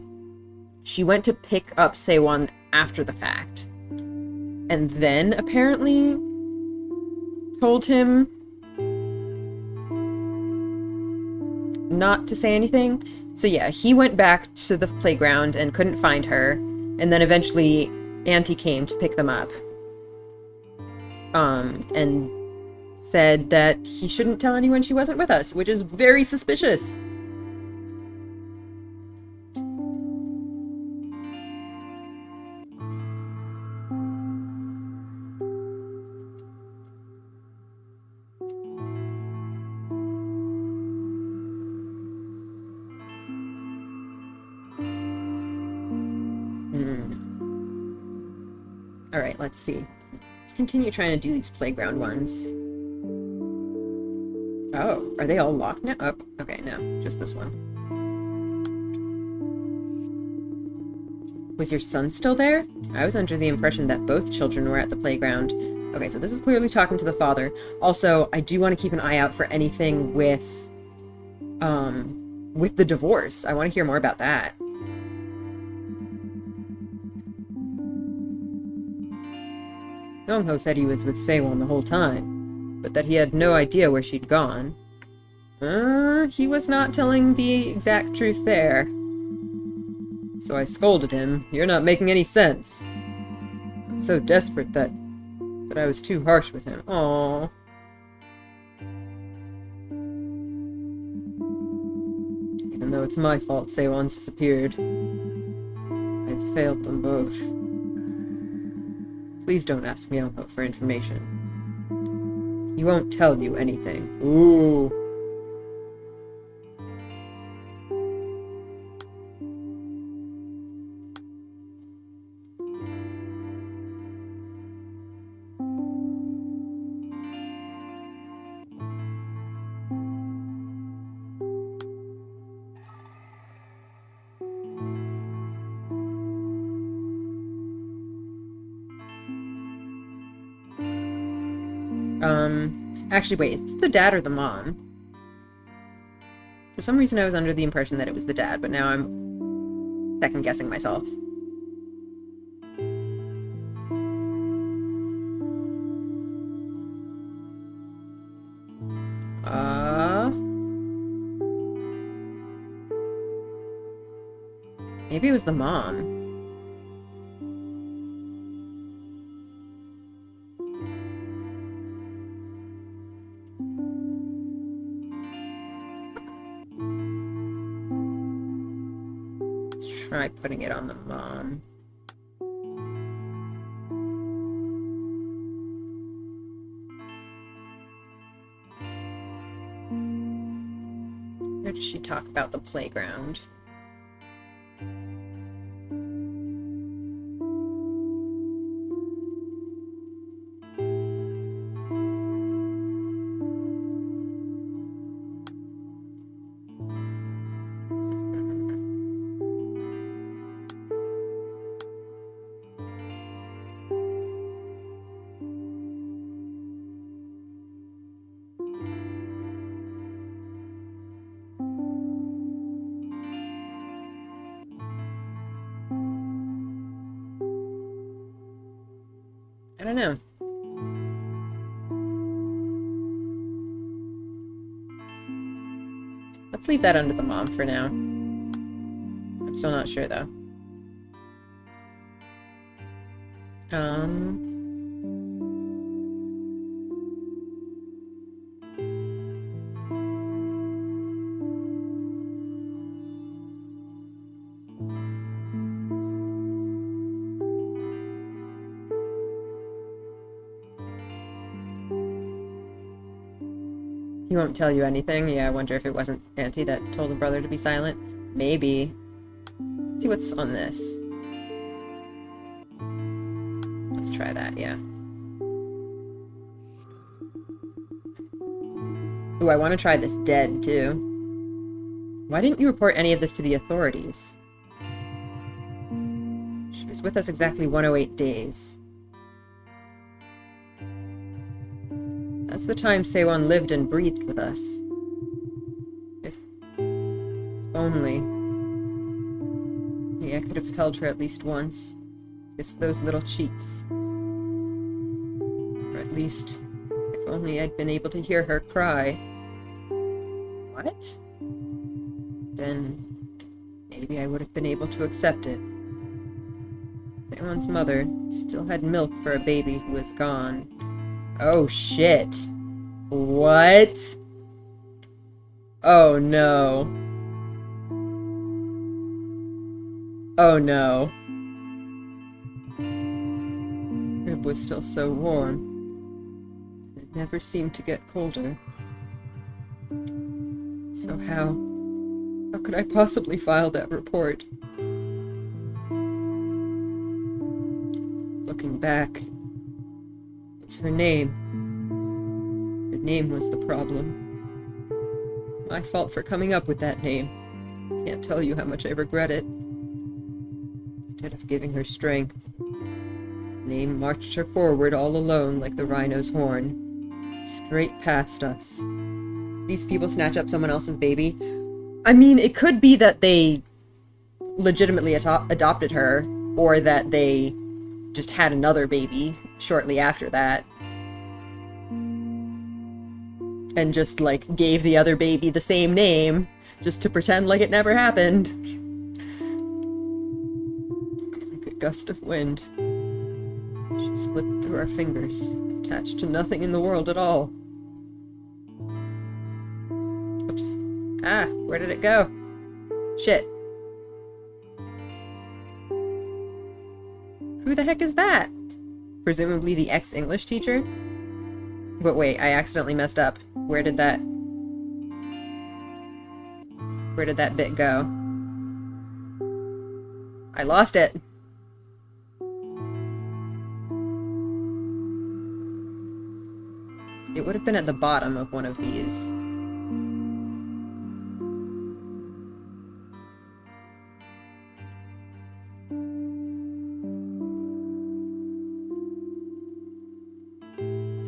She went to pick up Seowon after the fact. And then, apparently, told him not to say anything. So yeah, he went back to the playground and couldn't find her. And then eventually, Auntie came to pick them up. And said that he shouldn't tell anyone she wasn't with us, which is very suspicious. Alright, let's see. Let's continue trying to do these playground ones. Oh, are they all locked now? Oh, okay, no, just this one. Was your son still there? I was under the impression that both children were at the playground. Okay, so this is clearly talking to the father. Also, I do want to keep an eye out for anything with the divorce. I want to hear more about that. Yongho said he was with Seowon the whole time, but that he had no idea where she'd gone. He was not telling the exact truth there. So I scolded him. You're not making any sense. I was so desperate that I was too harsh with him. Aww. Even though it's my fault Seowon's disappeared, I've failed them both. Please don't ask Myeonho for information. He won't tell you anything. Ooh. Actually, wait, is this the dad or the mom? For some reason I was under the impression that it was the dad, but now I'm second-guessing myself. Maybe it was the mom. Try putting it on the mom. Where does she talk about the playground? I don't know. Let's leave that under the mom for now. I'm still not sure, though. He won't tell you anything? Yeah, I wonder if it wasn't Auntie that told the brother to be silent. Maybe. Let's see what's on this. Let's try that, yeah. Ooh, I want to try this dead, too. Why didn't you report any of this to the authorities? She was with us exactly 108 days. That's the time Seowon lived and breathed with us. If only. Yeah, I could have held her at least once. Kissed those little cheeks. Or at least, if only I'd been able to hear her cry. What? Then maybe I would have been able to accept it. Seowon's mother still had milk for a baby who was gone. Oh shit. What? Oh no. Oh no. The crib was still so warm. It never seemed to get colder. So how could I possibly file that report? Looking back, it's her name. Her name was the problem. It's my fault for coming up with that name. Can't tell you how much I regret it. Instead of giving her strength, the name marched her forward all alone like the rhino's horn, straight past us. These people snatch up someone else's baby. I mean, it could be that they legitimately adopted her, or that they just had another baby shortly after that. And just, like, gave the other baby the same name, just to pretend like it never happened. Like a gust of wind. She slipped through our fingers, attached to nothing in the world at all. Oops. Ah, where did it go? Shit. Who the heck is that? Presumably the ex-English teacher? But wait, I accidentally messed up. Where did that bit go? I lost it. It would have been at the bottom of one of these.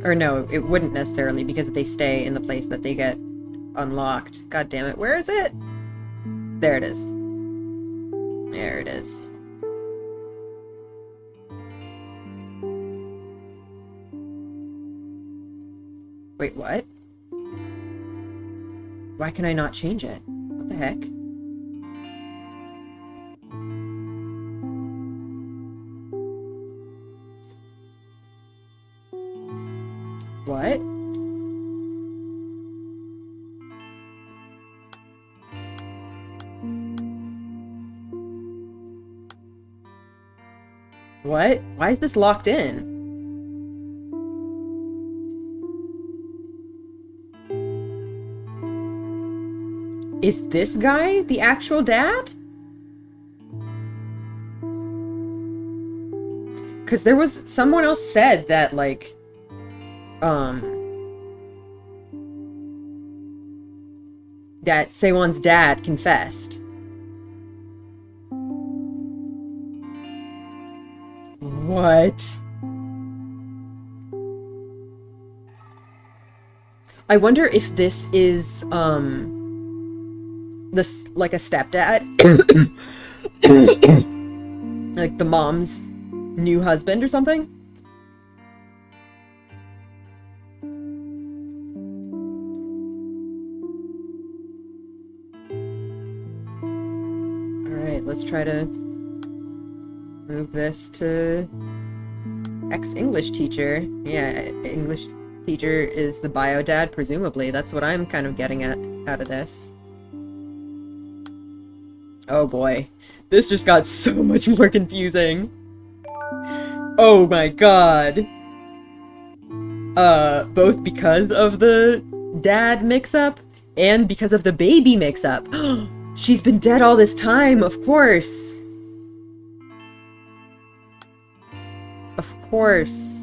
Or no, it wouldn't necessarily, because they stay in the place that they get unlocked. God damn it, where is it? There it is. There it is. Wait, what? Why can I not change it? What the heck? What? What? Why is this locked in? Is this guy the actual dad? Because there was someone else said that, like, that Seowon's dad confessed. What? I wonder if this is, this, like, a stepdad? Like, the mom's new husband or something? Alright, let's try to move this to ex-English teacher. Yeah, English teacher is the bio dad, presumably. That's what I'm kind of getting at out of this. Oh boy. This just got so much more confusing. Oh my god. Both because of the dad mix-up and because of the baby mix-up. She's been dead all this time, of course. Of course.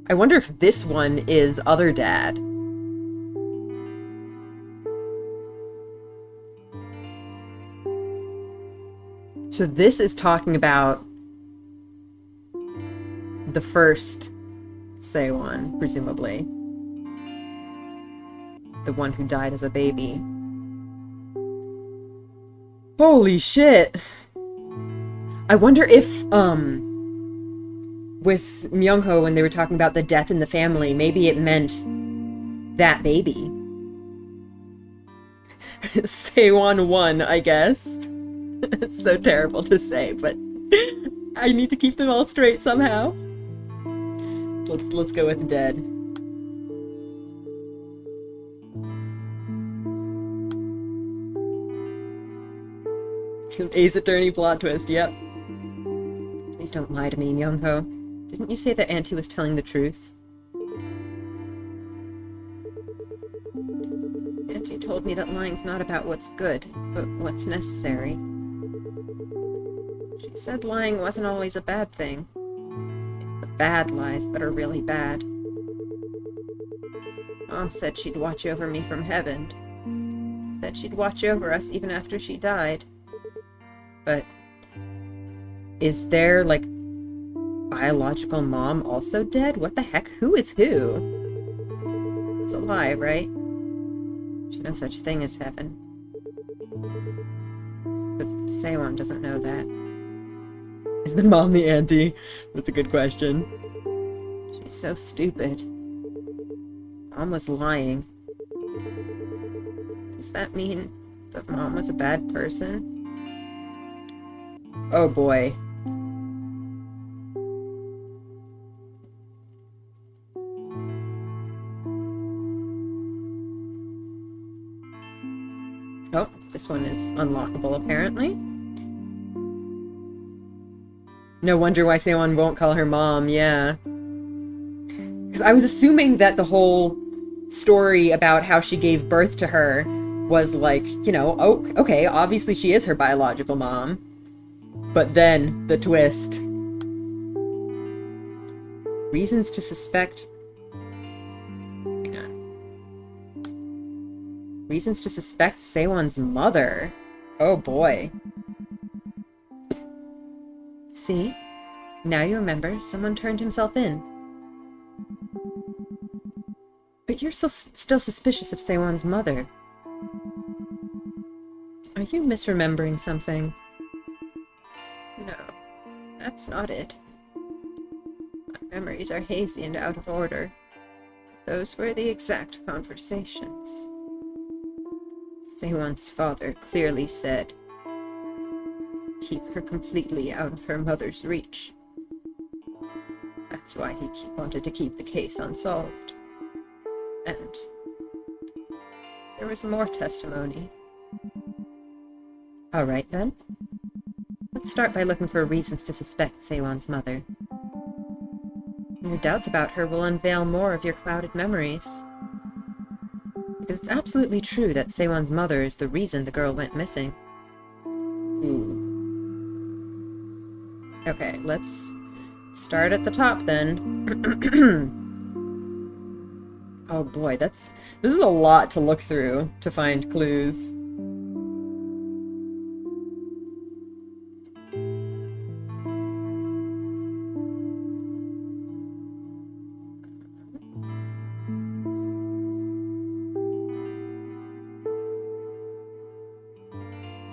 I wonder if this one is other dad. So this is talking about the first Seowon, presumably. The one who died as a baby. Holy shit! I wonder if, with Myung-ho, when they were talking about the death in the family, maybe it meant that baby. Seowon 1, I guess. It's so terrible to say, but I need to keep them all straight somehow. Let's go with dead. Ace Attorney plot twist, yep. Please don't lie to me, Myung-ho. Didn't you say that Auntie was telling the truth? Auntie told me that lying's not about what's good, but what's necessary. She said lying wasn't always a bad thing. It's the bad lies that are really bad. Mom said she'd watch over me from heaven. Said she'd watch over us even after she died. But is their, like, biological mom also dead? What the heck? Who is who? It's alive, right? There's no such thing as heaven. But Seowon doesn't know that. Is the mom the auntie? That's a good question. She's so stupid. Mom was lying. Does that mean that Mom was a bad person? Oh boy. Oh, this one is unlockable apparently. No wonder why Seowon won't call her mom, yeah. Because I was assuming that the whole story about how she gave birth to her was like, you know, oh, okay, obviously she is her biological mom. But then, the twist. Reasons to suspect... Hang on. Reasons to suspect Seowon's mother. Oh boy. See? Now you remember, someone turned himself in. But you're still suspicious of Seowon's mother. Are you misremembering something? No, that's not it. My memories are hazy and out of order. Those were the exact conversations. Seowon's father clearly said, keep her completely out of her mother's reach. That's why he wanted to keep the case unsolved. And there was more testimony. Alright then. Let's start by looking for reasons to suspect Seowon's mother. Your doubts about her will unveil more of your clouded memories. Because it's absolutely true that Seowon's mother is the reason the girl went missing. Ooh. Okay, let's start at the top then. Oh boy, this is a lot to look through to find clues.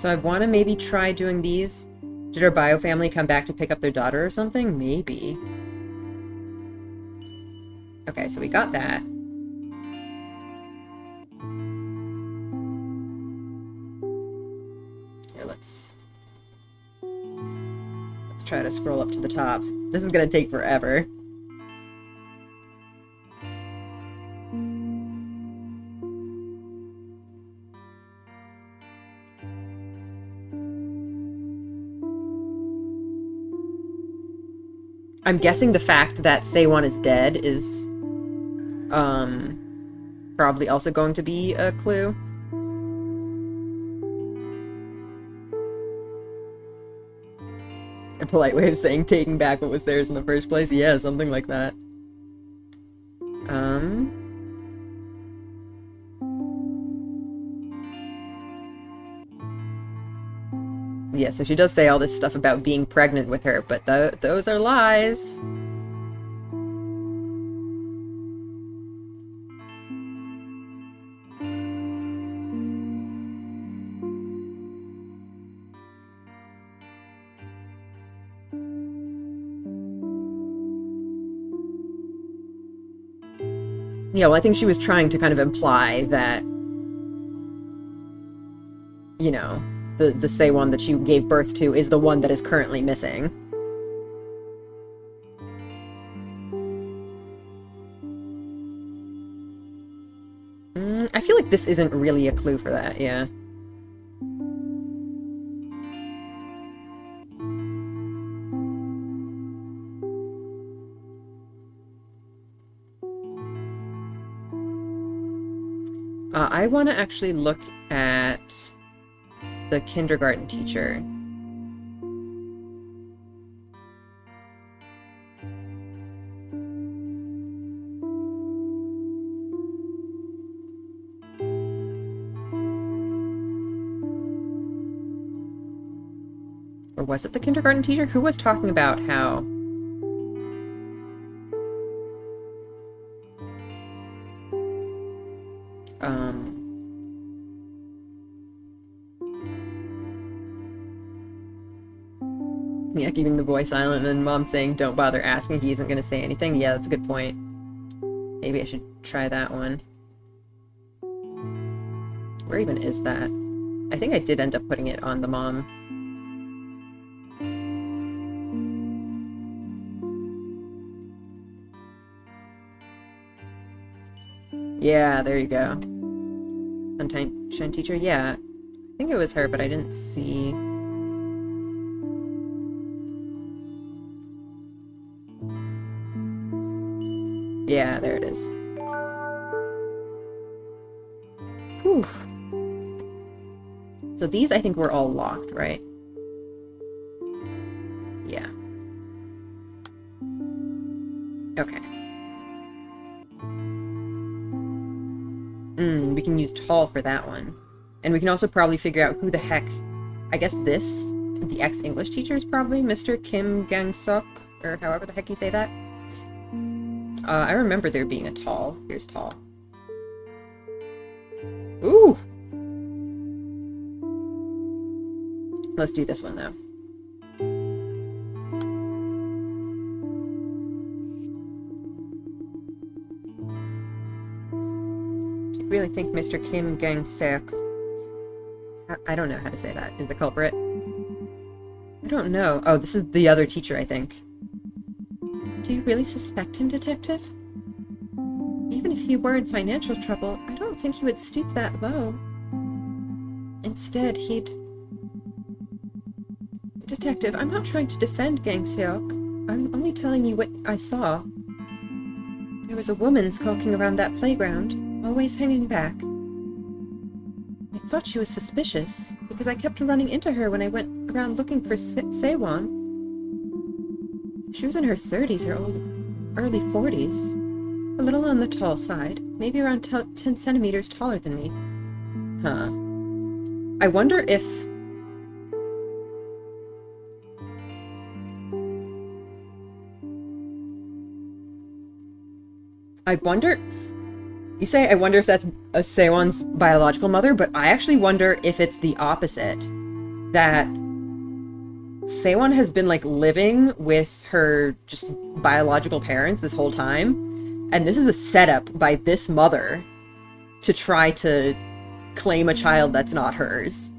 So I want to maybe try doing these. Did our bio family come back to pick up their daughter or something? Maybe. Okay, so we got that. Here, let's try to scroll up to the top. This is gonna take forever. I'm guessing the fact that Seowon is dead is probably also going to be a clue. A polite way of saying taking back what was theirs in the first place. Yeah, something like that. Yeah, so she does say all this stuff about being pregnant with her, but those are lies. Yeah, well, I think she was trying to kind of imply that, you know, the Seowon that she gave birth to is the one that is currently missing. I feel like this isn't really a clue for that, yeah. I want to actually look at the kindergarten teacher. Or was it the kindergarten teacher? Who was talking about how... Yeah, keeping the boy silent and mom saying don't bother asking, he isn't going to say anything. Yeah, that's a good point. Maybe I should try that one. Where even is that? I think I did end up putting it on the mom. Yeah, there you go. Sunshine teacher, yeah. I think it was her, but I didn't see... Yeah, there it is. Whew. So these, I think, were all locked, right? Yeah. Okay. We can use tall for that one. And we can also probably figure out who the heck... I guess this, the ex-English teacher is probably Mr. Kim Gang-suk, or however the heck you say that. I remember there being a tall. Here's tall. Ooh! Let's do this one, though. Do you really think Mr. Kim Gang-suk... I don't know how to say that. Is the culprit? I don't know. Oh, this is the other teacher, I think. Do you really suspect him, Detective? Even if he were in financial trouble, I don't think he would stoop that low. Instead, he'd... Detective, I'm not trying to defend Gang-seok. I'm only telling you what I saw. There was a woman skulking around that playground, always hanging back. I thought she was suspicious, because I kept running into her when I went around looking for Seowon. She was in her 30s or early 40s. A little on the tall side, maybe around 10 centimeters taller than me. Huh. I wonder if... You say, I wonder if that's a Seowon's biological mother, but I actually wonder if it's the opposite. that Seowon has been, like, living with her just biological parents this whole time. And this is a setup by this mother to try to claim a child that's not hers.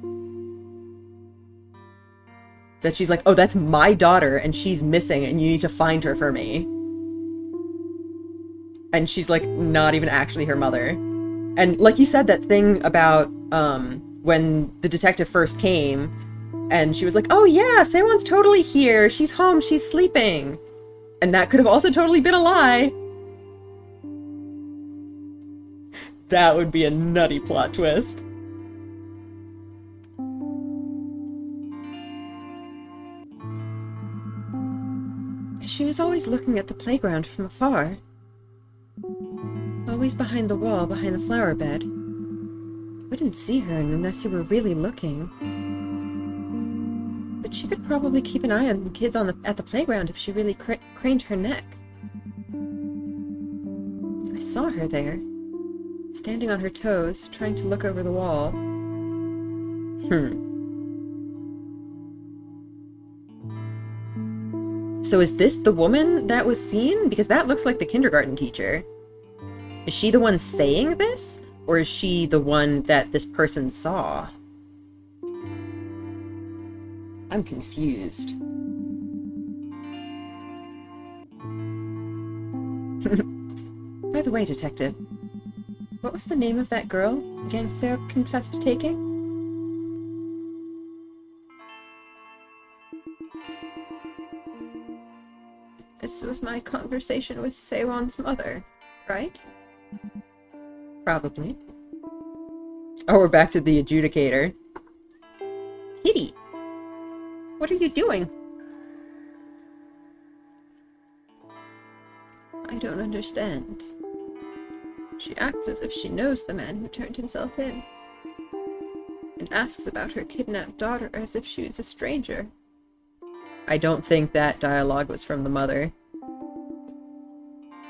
That she's like, oh, that's my daughter, and she's missing, and you need to find her for me. And she's, like, not even actually her mother. And, like you said, that thing about, when the detective first came, and she was like, oh yeah, Sewon's totally here, she's home, she's sleeping. And that could have also totally been a lie. That would be a nutty plot twist. She was always looking at the playground from afar. Always behind the wall, behind the flower bed. You wouldn't see her unless you were really looking. But she could probably keep an eye on the kids at the playground if she really craned her neck. I saw her there, standing on her toes, trying to look over the wall. So is this the woman that was seen? Because that looks like the kindergarten teacher. Is she the one saying this? Or is she the one that this person saw? I'm confused. By the way, detective, what was the name of that girl Gang Seo confessed to taking? This was my conversation with Sewon's mother, right? Probably. Oh, we're back to the adjudicator. Kitty, what are you doing? I don't understand. She acts as if she knows the man who turned himself in, and asks about her kidnapped daughter as if she was a stranger. I don't think that dialogue was from the mother.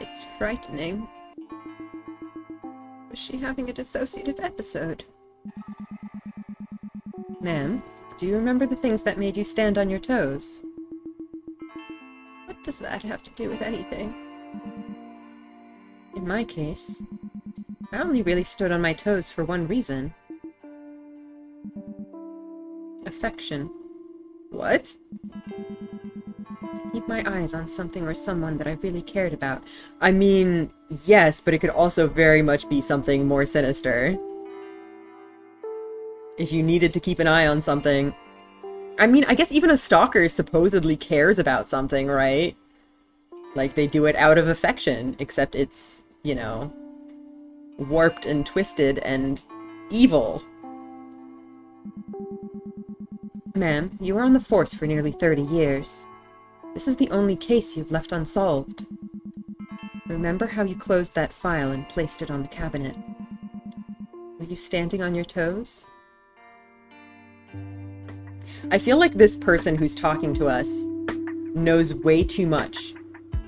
It's frightening. Was she having a dissociative episode? Ma'am, do you remember the things that made you stand on your toes? What does that have to do with anything? In my case, I only really stood on my toes for one reason. Affection. What? To keep my eyes on something or someone that I really cared about. I mean, yes, but it could also very much be something more sinister. If you needed to keep an eye on something. I mean, I guess even a stalker supposedly cares about something, right? Like, they do it out of affection, except it's, you know, warped and twisted and evil. Ma'am, you were on the force for nearly 30 years. This is the only case you've left unsolved. Remember how you closed that file and placed it on the cabinet? Were you standing on your toes? I feel like this person who's talking to us knows way too much.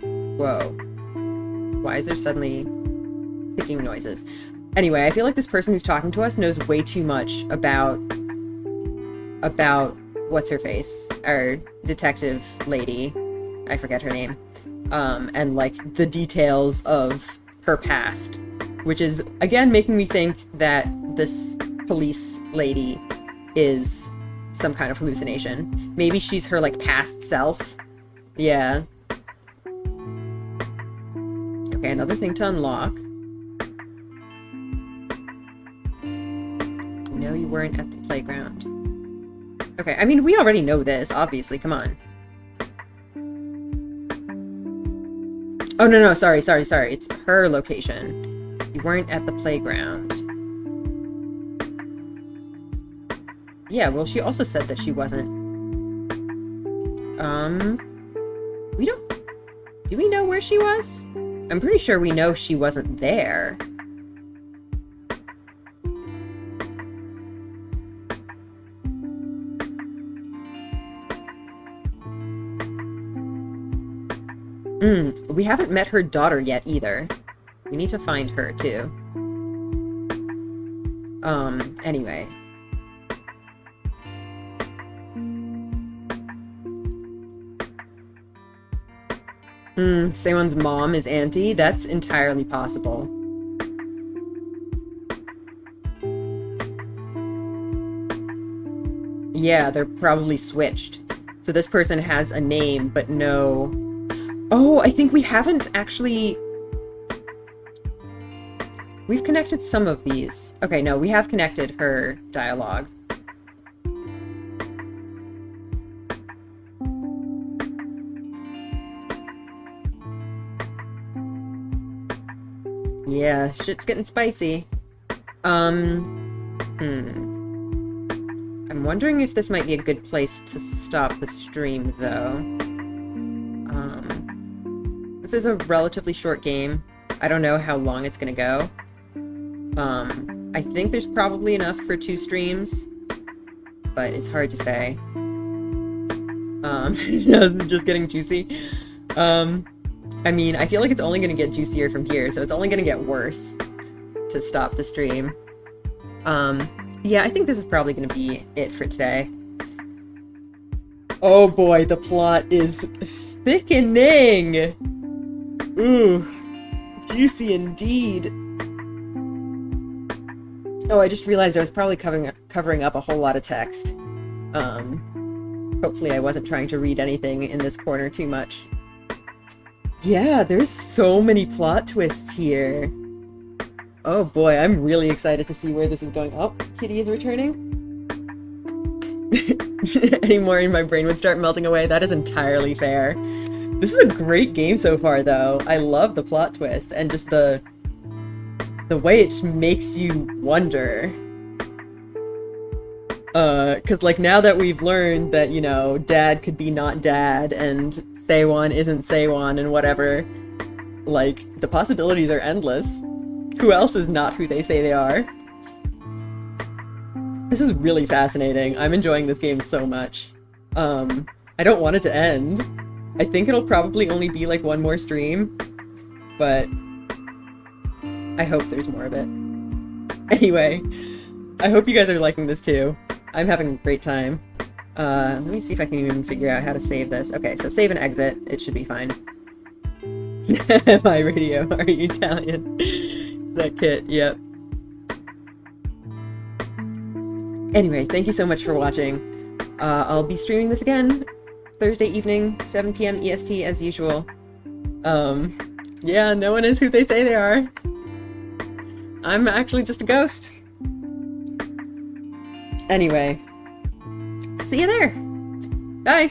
Whoa. Why is there suddenly ticking noises? Anyway, I feel like this person who's talking to us knows way too much about what's her face, our detective lady, I forget her name, and like the details of her past, which is again making me think that this police lady is some kind of hallucination. Maybe she's her like past self. Yeah. Okay, another thing to unlock. No, you weren't at the playground. Okay, I mean, we already know this, obviously, come on. Oh, no, sorry. It's her location. You weren't at the playground. Yeah, well, she also said that she wasn't. We don't... Do we know where she was? I'm pretty sure we know she wasn't there. We haven't met her daughter yet, either. We need to find her, too. Anyway. Seowon's mom is Auntie? That's entirely possible. Yeah, they're probably switched. So this person has a name, but no... Oh, I think we haven't actually... We've connected some of these. Okay, no, we have connected her dialogue. Yeah, shit's getting spicy. I'm wondering if this might be a good place to stop the stream, though. This is a relatively short game. I don't know how long it's gonna go. I think there's probably enough for 2 streams, but it's hard to say. Just getting juicy. I mean, I feel like it's only gonna get juicier from here, so it's only gonna get worse to stop the stream. Yeah, I think this is probably gonna be it for today. Oh boy, the plot is thickening! Ooh, juicy indeed. Oh, I just realized I was probably covering up a whole lot of text. Hopefully I wasn't trying to read anything in this corner too much. Yeah, there's so many plot twists here. Oh boy, I'm really excited to see where this is going. Oh, Kitty is returning. Any more and my brain would start melting away. That is entirely fair. This is a great game so far, though. I love the plot twist and just the way it just makes you wonder. Cause like now that we've learned that, you know, Dad could be not Dad and Seowon isn't Seowon and whatever, like, the possibilities are endless. Who else is not who they say they are? This is really fascinating. I'm enjoying this game so much. I don't want it to end. I think it'll probably only be like 1 more stream, but I hope there's more of it. Anyway, I hope you guys are liking this too. I'm having a great time. Let me see if I can even figure out how to save this. Okay, so save and exit. It should be fine. My radio. Are you Italian? Is that Kit? Yep. Anyway, thank you so much for watching. I'll be streaming this again Thursday evening, 7 p.m. EST as usual. Yeah, no one is who they say they are. I'm actually just a ghost. Anyway, see you there. Bye.